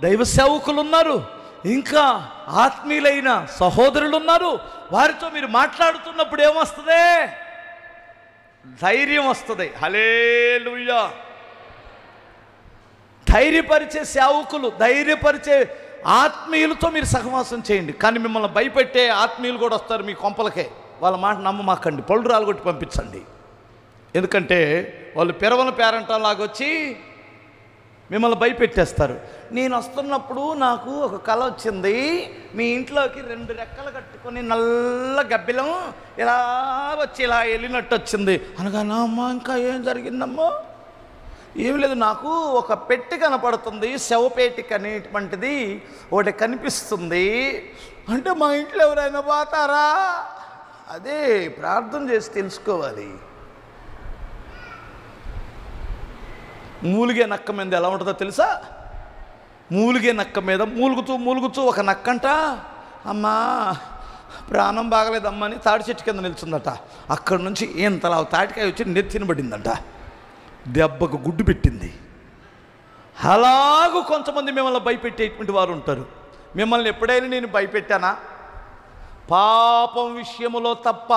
దైవ సేవకులు ఉన్నారు, ఇంకా ఆత్మీయులైన సహోదరులు ఉన్నారు. వారితో మీరు మాట్లాడుతున్నప్పుడు ఏమొస్తుంది? ధైర్యం వస్తుంది. హల్లెలూయా. ధైర్యపరిచే సేవకులు, ధైర్యపరిచే ఆత్మీయులతో మీరు సహవాసం చేయండి. కానీ మిమ్మల్ని భయపెట్టే ఆత్మీయులు కూడా వస్తారు మీ కొంపలకే. వాళ్ళ మాట నమ్మమాకండి, పళ్ళు రాలగొట్టి పంపించండి. ఎందుకంటే వాళ్ళు పెరవన పేరంటలాగొచ్చి మిమ్మల్ని భయపెట్టేస్తారు. నేను వస్తున్నప్పుడు నాకు ఒక కల వచ్చింది, మీ ఇంట్లోకి 2 రెక్కలు కట్టుకొని నల్ల గబ్బిలం ఇలా వచ్చి ఇలా వెళ్ళినట్టు వచ్చింది అనగానే, అమ్మా ఇంకా ఏం జరిగిందమ్మా? ఏం లేదు, నాకు ఒక పెట్టి కనపడుతుంది, శవపేటిక అనేటువంటిది ఒకటి కనిపిస్తుంది అంటే, మా ఇంట్లో ఎవరైనా పోతారా? అదే ప్రార్థన చేసి తెలుసుకోవాలి. మూలిగే నక్క మీద ఎలా ఉంటుందో తెలుసా? మూలిగే నక్క మీద మూలుగుతూ ఒక నక్కంట, అమ్మా ప్రాణం బాగలేదమ్మా అని తాడి చెట్టు కింద నిల్చుందట. అక్కడి నుంచి ఇంతలా తాటికాయ వచ్చి నెత్తినబడిందంట, దెబ్బకు గుడ్డు పెట్టింది. అలాగూ కొంతమంది మిమ్మల్ని భయపెట్టేటువంటి వారు ఉంటారు. మిమ్మల్ని ఎప్పుడైనా నేను భయపెట్టానా? పాపం విషయములో తప్ప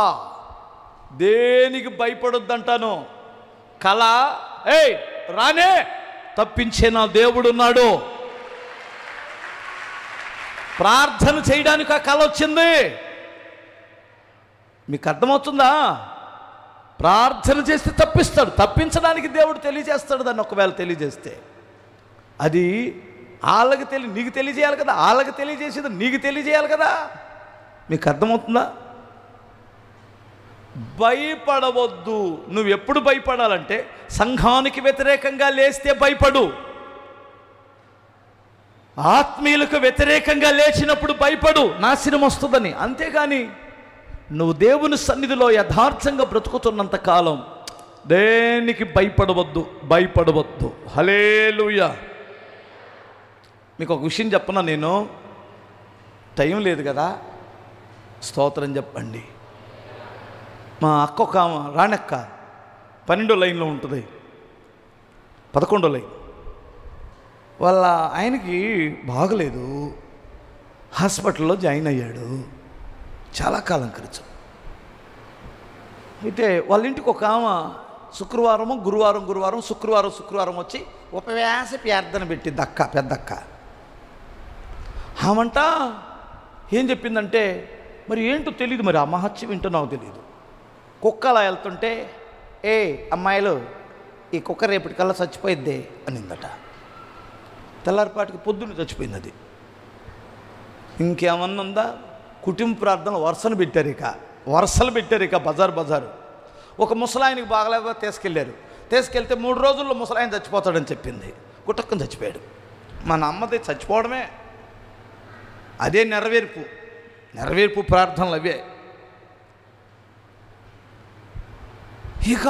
దేనికి భయపడొద్దంటాను. కళ రానే తప్పించే నా దేవుడున్నాడు. ప్రార్థన చేయడానికి ఆ కళ వచ్చింది. మీకు అర్థమవుతుందా? ప్రార్థన చేస్తే తప్పిస్తాడు. తప్పించడానికి దేవుడు తెలియజేస్తాడు దాన్ని. ఒకవేళ తెలియజేస్తే అది వాళ్ళకి నీకు తెలియజేయాలి కదా, వాళ్ళకి తెలియజేసేది నీకు తెలియజేయాలి కదా. మీకు అర్థమవుతుందా? భయపడవద్దు. నువ్వు ఎప్పుడు భయపడాలంటే సంఘానికి వ్యతిరేకంగా లేస్తే భయపడు, ఆత్మీయులకు వ్యతిరేకంగా లేచినప్పుడు భయపడు, నాశనం వస్తుందని. అంతేగాని నువ్వు దేవుని సన్నిధిలో యథార్థంగా బ్రతుకుతున్నంత కాలం దేనికి భయపడవద్దు. హల్లెలూయా. మీకు ఒక విషయం చెప్పనా? నేను టైం లేదు కదా, స్తోత్రం చెప్పండి. మా అక్క ఒక రాణక్క 12వ లైన్లో ఉంటుంది, 11వ లైన్. వాళ్ళ ఆయనకి బాగలేదు, హాస్పిటల్లో జాయిన్ అయ్యాడు. చాలా కాలం క్రితం. అయితే వాళ్ళ ఇంటికి ఒక ఆమె శుక్రవారం వచ్చి ఉపవాస ప్రార్థన పెట్టింది. పెద్దక్క ఆమంట ఏం చెప్పిందంటే, మరి ఏంటో తెలియదు, మరి ఆ మహత్యం ఏంటో నాకు తెలియదు. కుక్క అలా వెళ్తుంటే, అమ్మాయిలు ఈ కుక్క రేపటికల్లా చచ్చిపోయిద్దే అనిందట. తెల్లారిపాటికి పొద్దున్న చచ్చిపోయింది అది. ఇంకేమన్నా ఉందా? కుటుంబ ప్రార్థనలు వరుసలు పెట్టారు ఇక బజారు. ఒక ముసలాయనకి బాగలేక తీసుకెళ్తే 3 రోజుల్లో ముసలాయన చచ్చిపోతాడని చెప్పింది. కుటక్కని చచ్చిపోయాడు. మన అమ్మది చచ్చిపోవడమే, అదే నెరవేర్పు ప్రార్థనలు అవే. ఇక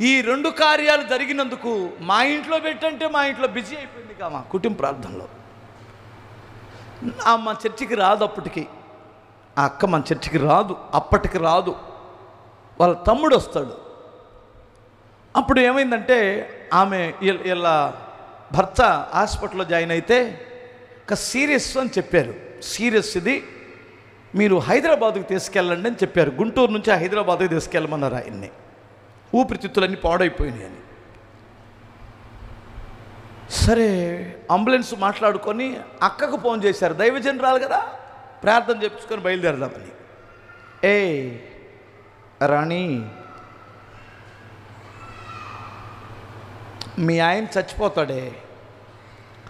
ఈ 2 కార్యాలు జరిగినందుకు మా ఇంట్లో పెట్టంటే మా ఇంట్లో బిజీ అయిపోయింది మా కుటుంబ ప్రార్థనలో. మన చర్చికి రాదు అప్పటికి, ఆ అక్క మన చర్చికి రాదు, అప్పటికి రాదు. వాళ్ళ తమ్ముడు వస్తాడు. అప్పుడు ఏమైందంటే, ఆమె ఇలా భర్త హాస్పిటల్లో జాయిన్ అయితే సీరియస్ అని చెప్పారు. సీరియస్ ఇది, మీరు హైదరాబాద్కు తీసుకెళ్ళండి అని చెప్పారు. గుంటూరు నుంచి హైదరాబాద్కి తీసుకెళ్ళమన్నారు ఆయన్ని. ఊపిరితిత్తులన్నీ పాడైపోయినాయి అని. సరే అంబులెన్స్ మాట్లాడుకొని అక్కకు ఫోన్ చేశారు. దైవజనురాలు కదా, ప్రార్థన చెప్పుకొని బయలుదేరదామని. రాణి, మీ ఆయన చచ్చిపోతాడే,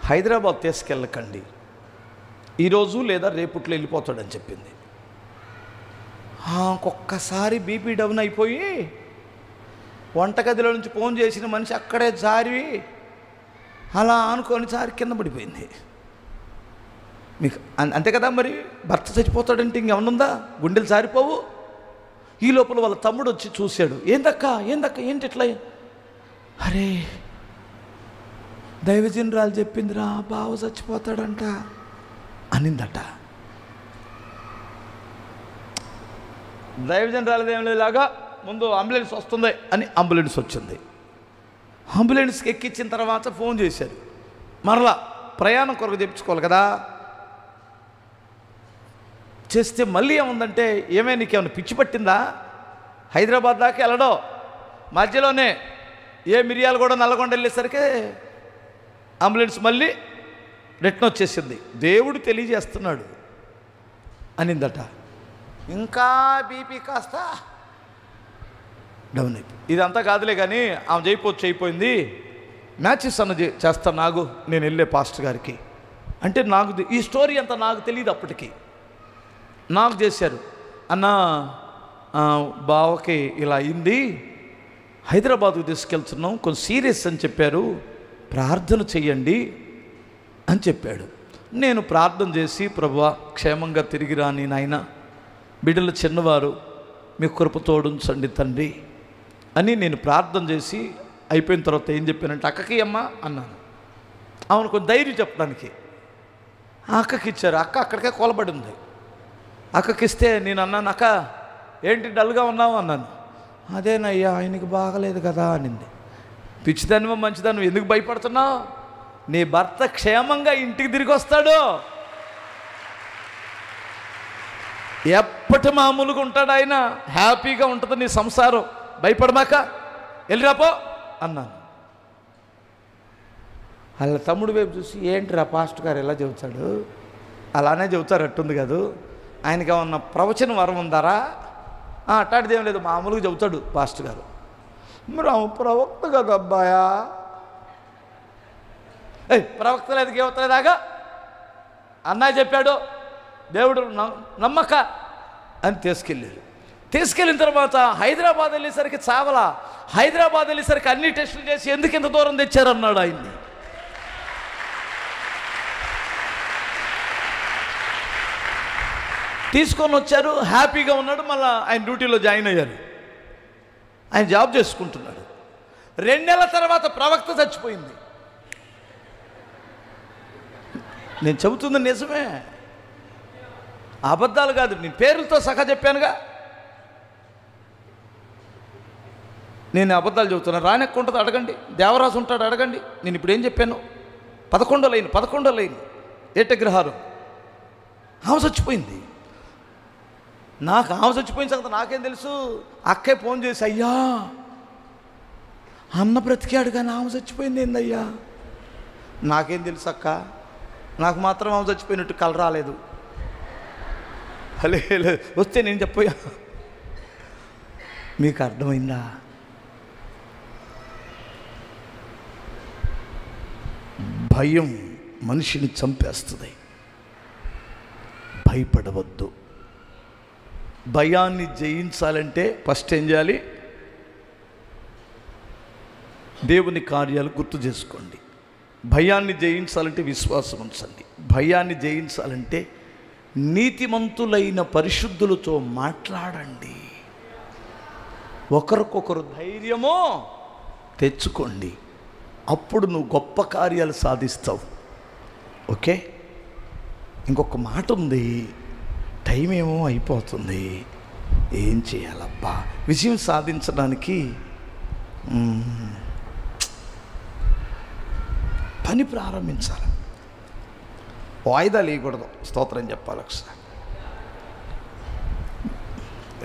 హైదరాబాద్ తీసుకెళ్ళకండి, ఈరోజు లేదా రేపుట్లో వెళ్ళిపోతాడని చెప్పింది. ఒక్కసారి బీపీ డౌన్ అయిపోయి వంటగదిలో నుంచి ఫోన్ చేసిన మనిషి అక్కడే జారి అలా ఆనుకొని జారి కింద పడిపోయింది. మీకు అంతే కదా, మరి భర్త చచ్చిపోతాడంటే ఇంకేమనుందా? గుండెలు జారిపోవు. ఈ లోపల వాళ్ళ తమ్ముడు వచ్చి చూశాడు. ఏందక్క ఏంటి ఇట్లా? అరే దైవజనురాలు చెప్పిందిరా, బావ చచ్చిపోతాడంట అనిందట. దైవజనురాలది ఏం లేలాగా, ముందు అంబులెన్స్ వస్తుంది అని అంబులెన్స్ వచ్చింది. అంబులెన్స్కి ఎక్కించిన తర్వాత ఫోన్ చేశారు. మరలా ప్రయాణం కొరకు తెప్పించుకోవాలి కదా. చేస్తే మళ్ళీ ఏముందంటే, నీకేమైనా పిచ్చి పట్టిందా? హైదరాబాద్ దాకా వెళ్ళడం, మధ్యలోనే మిర్యాలగూడ నల్లగొండ వెళ్ళేసరికి అంబులెన్స్ మళ్ళీ రిటర్న్ వచ్చేసింది. దేవుడు తెలియజేస్తున్నాడు అనిందట. ఇంకా బీపీ కాస్త డౌన్ అయిపోయింది. ఇదంతా కాదులే కానీ ఆమె అయిపోయింది. మ్యాచెస్ అన్న చేస్తా నాగు, నేను వెళ్ళే పాస్టర్ గారికి అంటే నాకు ఈ స్టోరీ అంతా నాకు తెలియదు అప్పటికి. నాకు చేశారు, అన్న బావకి ఇలా అయింది, హైదరాబాద్కు తీసుకెళ్తున్నాం, కొంచెం సీరియస్ అని చెప్పారు, ప్రార్థన చెయ్యండి అని చెప్పాడు. నేను ప్రార్థన చేసి, ప్రభువా క్షేమంగా తిరిగి రాని నాయన, బిడ్డలు చిన్నవారు, మీ కృప తోడుంచండి తండ్రి అని నేను ప్రార్థన చేసి అయిపోయిన తర్వాత ఏం చెప్పానంటే, అక్కకి అమ్మ అన్నాను. అవును, కొంచెం ధైర్యం చెప్పడానికి. అక్కకి ఇచ్చారు. అక్క అక్కడికే కొలబడి ఉంది. అక్కకి ఇస్తే నేను అన్నాను, అక్క ఏంటి డల్గా ఉన్నావు అన్నాను. అదేనయ్యా ఆయనకి బాగలేదు కదా అనింది. పిచ్చిదానివో మంచిదానివో ఎందుకు భయపడుతున్నావు? నీ భర్త క్షేమంగా ఇంటికి తిరిగి వస్తాడు, ఎప్పటి మామూలుగా ఉంటాడు ఆయన, హ్యాపీగా ఉంటుంది నీ సంసారం, భయపడమాక వెళ్ళిరాపో అన్నాను. వాళ్ళ తమ్ముడు వైపు చూసి, ఏంటిరా పాస్టర్ గారు ఎలా చెబుతాడు? అలానే చెబుతారు అట్టుంది కాదు, ఆయనకి ఏమన్నా ప్రవచన వరం ఉందారా? అట్టాడిది ఏం లేదు, మామూలుగా చెబుతాడు పాస్టర్ గారు. మరి ప్రవక్త కదా అబ్బాయా. ప్రవక్త లేదు గేవతలేదాగా, అన్నయ్య చెప్పాడు, దేవుడు నమ్మక అని తీసుకెళ్ళారు. తీసుకెళ్ళిన తర్వాత హైదరాబాద్ వెళ్ళేసరికి చావలా, హైదరాబాద్ వెళ్ళేసరికి అన్ని టెస్టులు చేసి ఎందుకు ఇంత దూరం తెచ్చారన్నాడు ఆయన్ని. తీసుకొని వచ్చారు, హ్యాపీగా ఉన్నాడు. మళ్ళీ ఆయన డ్యూటీలో జాయిన్ అయ్యారు, ఆయన జాబ్ చేసుకుంటున్నాడు. 2 నెలల తర్వాత ప్రవక్త చచ్చిపోయింది. నేను చెబుతుంది నిజమే, అబద్ధాలు కాదు, నేను పేర్లతో సహా చెప్పానుగా. నేను అబద్ధాలు చెబుతున్నాను, రానెక్కుంటుంది అడగండి, దేవరాజు ఉంటాడు అడగండి. నేను ఇప్పుడు ఏం చెప్పాను? 11వ లైన్ ఏటగ్రహారం. ఆమె చచ్చిపోయింది. నాకు ఆమె చచ్చిపోయిన సంగతి నాకేం తెలుసు? అక్కే ఫోన్ చేసి, అయ్యా అన్న బ్రతికాడు కానీ ఆమె చచ్చిపోయింది ఏందయ్యా? నాకేం తెలుసు అక్క, నాకు మాత్రం ఆమె చచ్చిపోయినట్టు కల రాలేదు. హలే వస్తే నేను చెప్పయ్యా. మీకు అర్థమైందా? భయం మనిషిని చంపేస్తుంది. భయపడవద్దు. భయాన్ని జయించాలంటే ఫస్ట్ ఏం చేయాలి? దేవుని కార్యాలు గుర్తు చేసుకోండి. భయాన్ని జయించాలంటే విశ్వాసం ఉంచండి. భయాన్ని జయించాలంటే నీతిమంతులైన పరిశుద్ధులతో మాట్లాడండి. ఒకరికొకరు ధైర్యమో తెచ్చుకోండి. అప్పుడు నువ్వు గొప్ప కార్యాలు సాధిస్తావు. ఓకే, ఇంకొక మాట ఉంది, టైం ఏమో అయిపోతుంది, ఏం చేయాలబ్బా? విజయం సాధించడానికి పని ప్రారంభించాలి, వాయిదా లేకూడదు. స్తోత్రం చెప్పాలి. ఒకసారి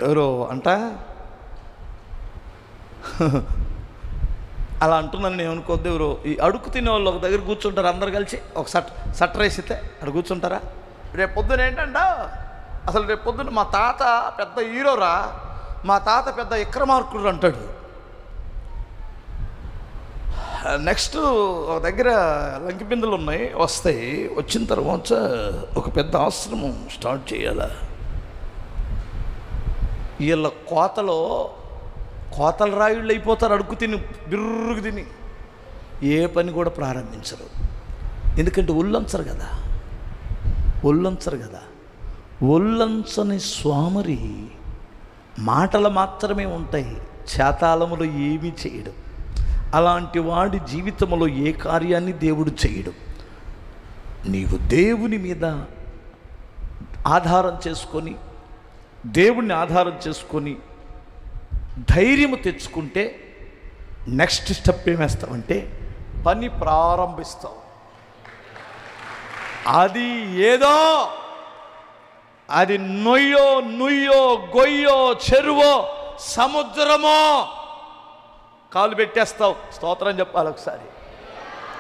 ఎవరో అంట అలా అంటున్నాను నేను అనుకోద్దు. ఎవరో ఈ అడుగు తినే వాళ్ళు ఒక దగ్గర కూర్చుంటారు, అందరు కలిసి ఒక సట్ర వేసితే అక్కడ కూర్చుంటారా? రేపు పొద్దున ఏంటంట, అసలు రేపు పొద్దున మా తాత పెద్ద హీరోరా, మా తాత పెద్ద విక్రమార్కుడు అంటాడు. నెక్స్ట్ ఒక దగ్గర లంకి బిందెలు ఉన్నాయి, వస్తాయి. వచ్చిన తర్వాత ఒక పెద్ద ఆశ్రమం స్టార్ట్ చేయాలా. వీళ్ళ కోతల రాయుళ్ళు అయిపోతారు. అడుగు తిని బిర్రుగు తిని ఏ పని కూడా ప్రారంభించరు. ఎందుకంటే ఒళ్ళంచరు కదా. ఒళ్ళంచని స్వామరి మాటలు మాత్రమే ఉంటాయి, చేతాళములో ఏమీ చేయడు. అలాంటి వాడి జీవితంలో ఏ కార్యాన్ని దేవుడు చేయడు. నీవు దేవుని మీద ఆధారం చేసుకొని, దేవుణ్ణి ఆధారం చేసుకొని ధైర్యము తెచ్చుకుంటే నెక్స్ట్ స్టెప్ ఏమేస్తావంటే పని ప్రారంభిస్తావు. అది ఏదో, అది నుయ్యో గొయ్యో చెరువో సముద్రమో కాలు పెట్టేస్తావు. స్తోత్రం చెప్పాలి. ఒకసారి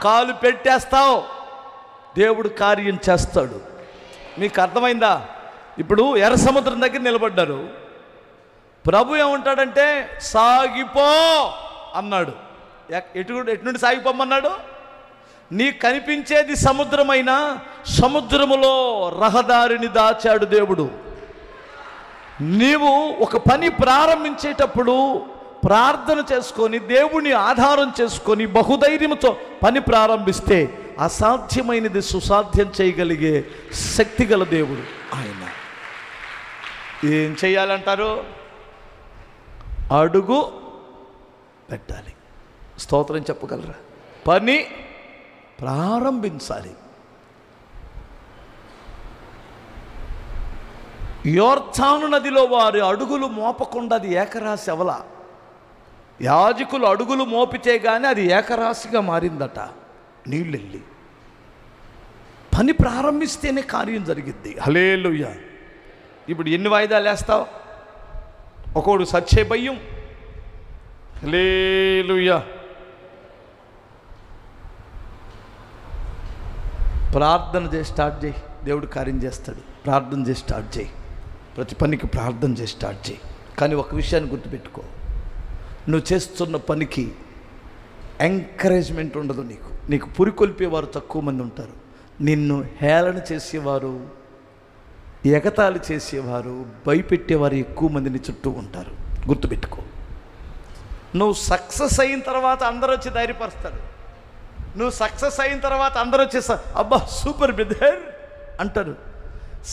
కాలు పెట్టేస్తావు, దేవుడు కార్యం చేస్తాడు. మీకు అర్థమైందా? ఇప్పుడు ఎర్ర సముద్రం దగ్గర నిలబడ్డారు. ప్రభు ఏమంటాడంటే సాగిపో అన్నాడు. ఎటు నుండి సాగిపోమన్నాడు? నీ కనిపించేది సముద్రమైన సముద్రములో రహదారిని దాచాడు దేవుడు. నీవు ఒక పని ప్రారంభించేటప్పుడు ప్రార్థన చేసుకొని దేవుని ఆధారం చేసుకొని బహుధైర్యంతో పని ప్రారంభిస్తే అసాధ్యమైనది సుసాధ్యం చేయగలిగే శక్తి గల దేవుడు ఆయన. ఏం చేయాలంటారు? అడుగు పెట్టాలి. స్తోత్రం చెప్పగలరా? పని ప్రారంభించాలి. యోర్దాను నదిలో వారి అడుగులు మోపకుండా అది ఏకరాశి అవల. యాజకులు అడుగులు మోపితే కానీ అది ఏకరాశిగా మారిందట. నీళ్ళెళ్ళి పని ప్రారంభిస్తేనే కార్యం జరిగిద్ది. హల్లెలూయా. ఇప్పుడు ఎన్ని వాయిదాలు వేస్తావు? ఒకడు సచ్చే భయం. హల్లెలూయా. ప్రార్థన చేసి స్టార్ట్ చేయి, దేవుడు కార్యం చేస్తాడు. ప్రార్థన చేసి స్టార్ట్ చేయి, ప్రతి పనికి ప్రార్థన చేసి స్టార్ట్ చేయి. కానీ ఒక విషయాన్ని గుర్తుపెట్టుకో, నువ్వు చేస్తున్న పనికి ఎంకరేజ్మెంట్ ఉండదు. నీకు పురికొల్పేవారు తక్కువ మంది ఉంటారు. నిన్ను హేళన చేసేవారు, ఎగతాళి చేసేవారు, భయపెట్టేవారు ఎక్కువ మందిని చుట్టూ ఉంటారు. గుర్తుపెట్టుకో. నువ్వు సక్సెస్ అయిన తర్వాత అందరూ వచ్చి ధైర్యపరుస్తారు. నువ్వు సక్సెస్ అయిన తర్వాత అందరూ వచ్చేసా అబ్బా సూపర్ బ్రదర్ అంటారు.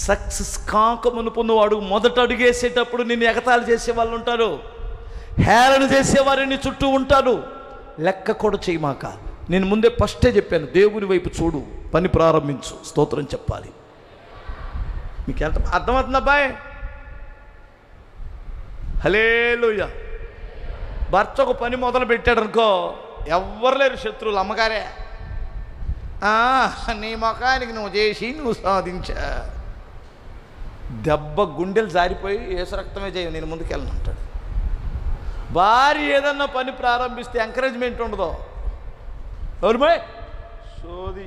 సక్సెస్ కాకమునుపు నువ్వు అడుగు మొదట అడుగేసేటప్పుడు నిన్ను ఎగతాళి చేసే వాళ్ళు ఉంటారు, హేళన చేసేవారిని చుట్టూ ఉంటారు. లెక్క కూడా చేయమాక. నేను ముందే ఫస్టే చెప్పాను, దేవుని వైపు చూడు, పని ప్రారంభించు, స్తోత్రం చెప్పాలి. మీకు ఎంత అర్థమవుతుంది అబ్బాయి? హల్లెలూయా. భర్త ఒక పని మొదలు పెట్టాడు అనుకో, ఎవ్వరు లేరు శత్రువులు, అమ్మగారే. నీ ముఖానికి నువ్వు చేసి నువ్వు సాధించా. దెబ్బ గుండెలు జారిపోయి ఏసు రక్తమే చేయవు, నేను ముందుకెళ్ళను అంటాడు. భార్య ఏదన్నా పని ప్రారంభిస్తే ఎంకరేజ్మెంట్ ఉండదు. ఎవరిమై సోది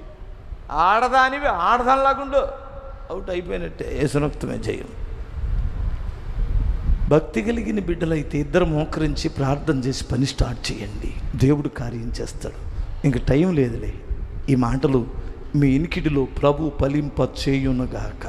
ఆడదానివి ఆడదానిలాగుండు, అవుట్ అయిపోయినట్టే, ఏసు రక్తమే చేయం. భక్తి కలిగిన బిడ్డలైతే ఇద్దరు మోకరించి ప్రార్థన చేసి పని స్టార్ట్ చేయండి, దేవుడు కార్యం చేస్తాడు. ఇంక టైం లేదులే. ఈ మాటలు మీ ఇనికిడిలో ప్రభు ఫలింప చేయునుగాక.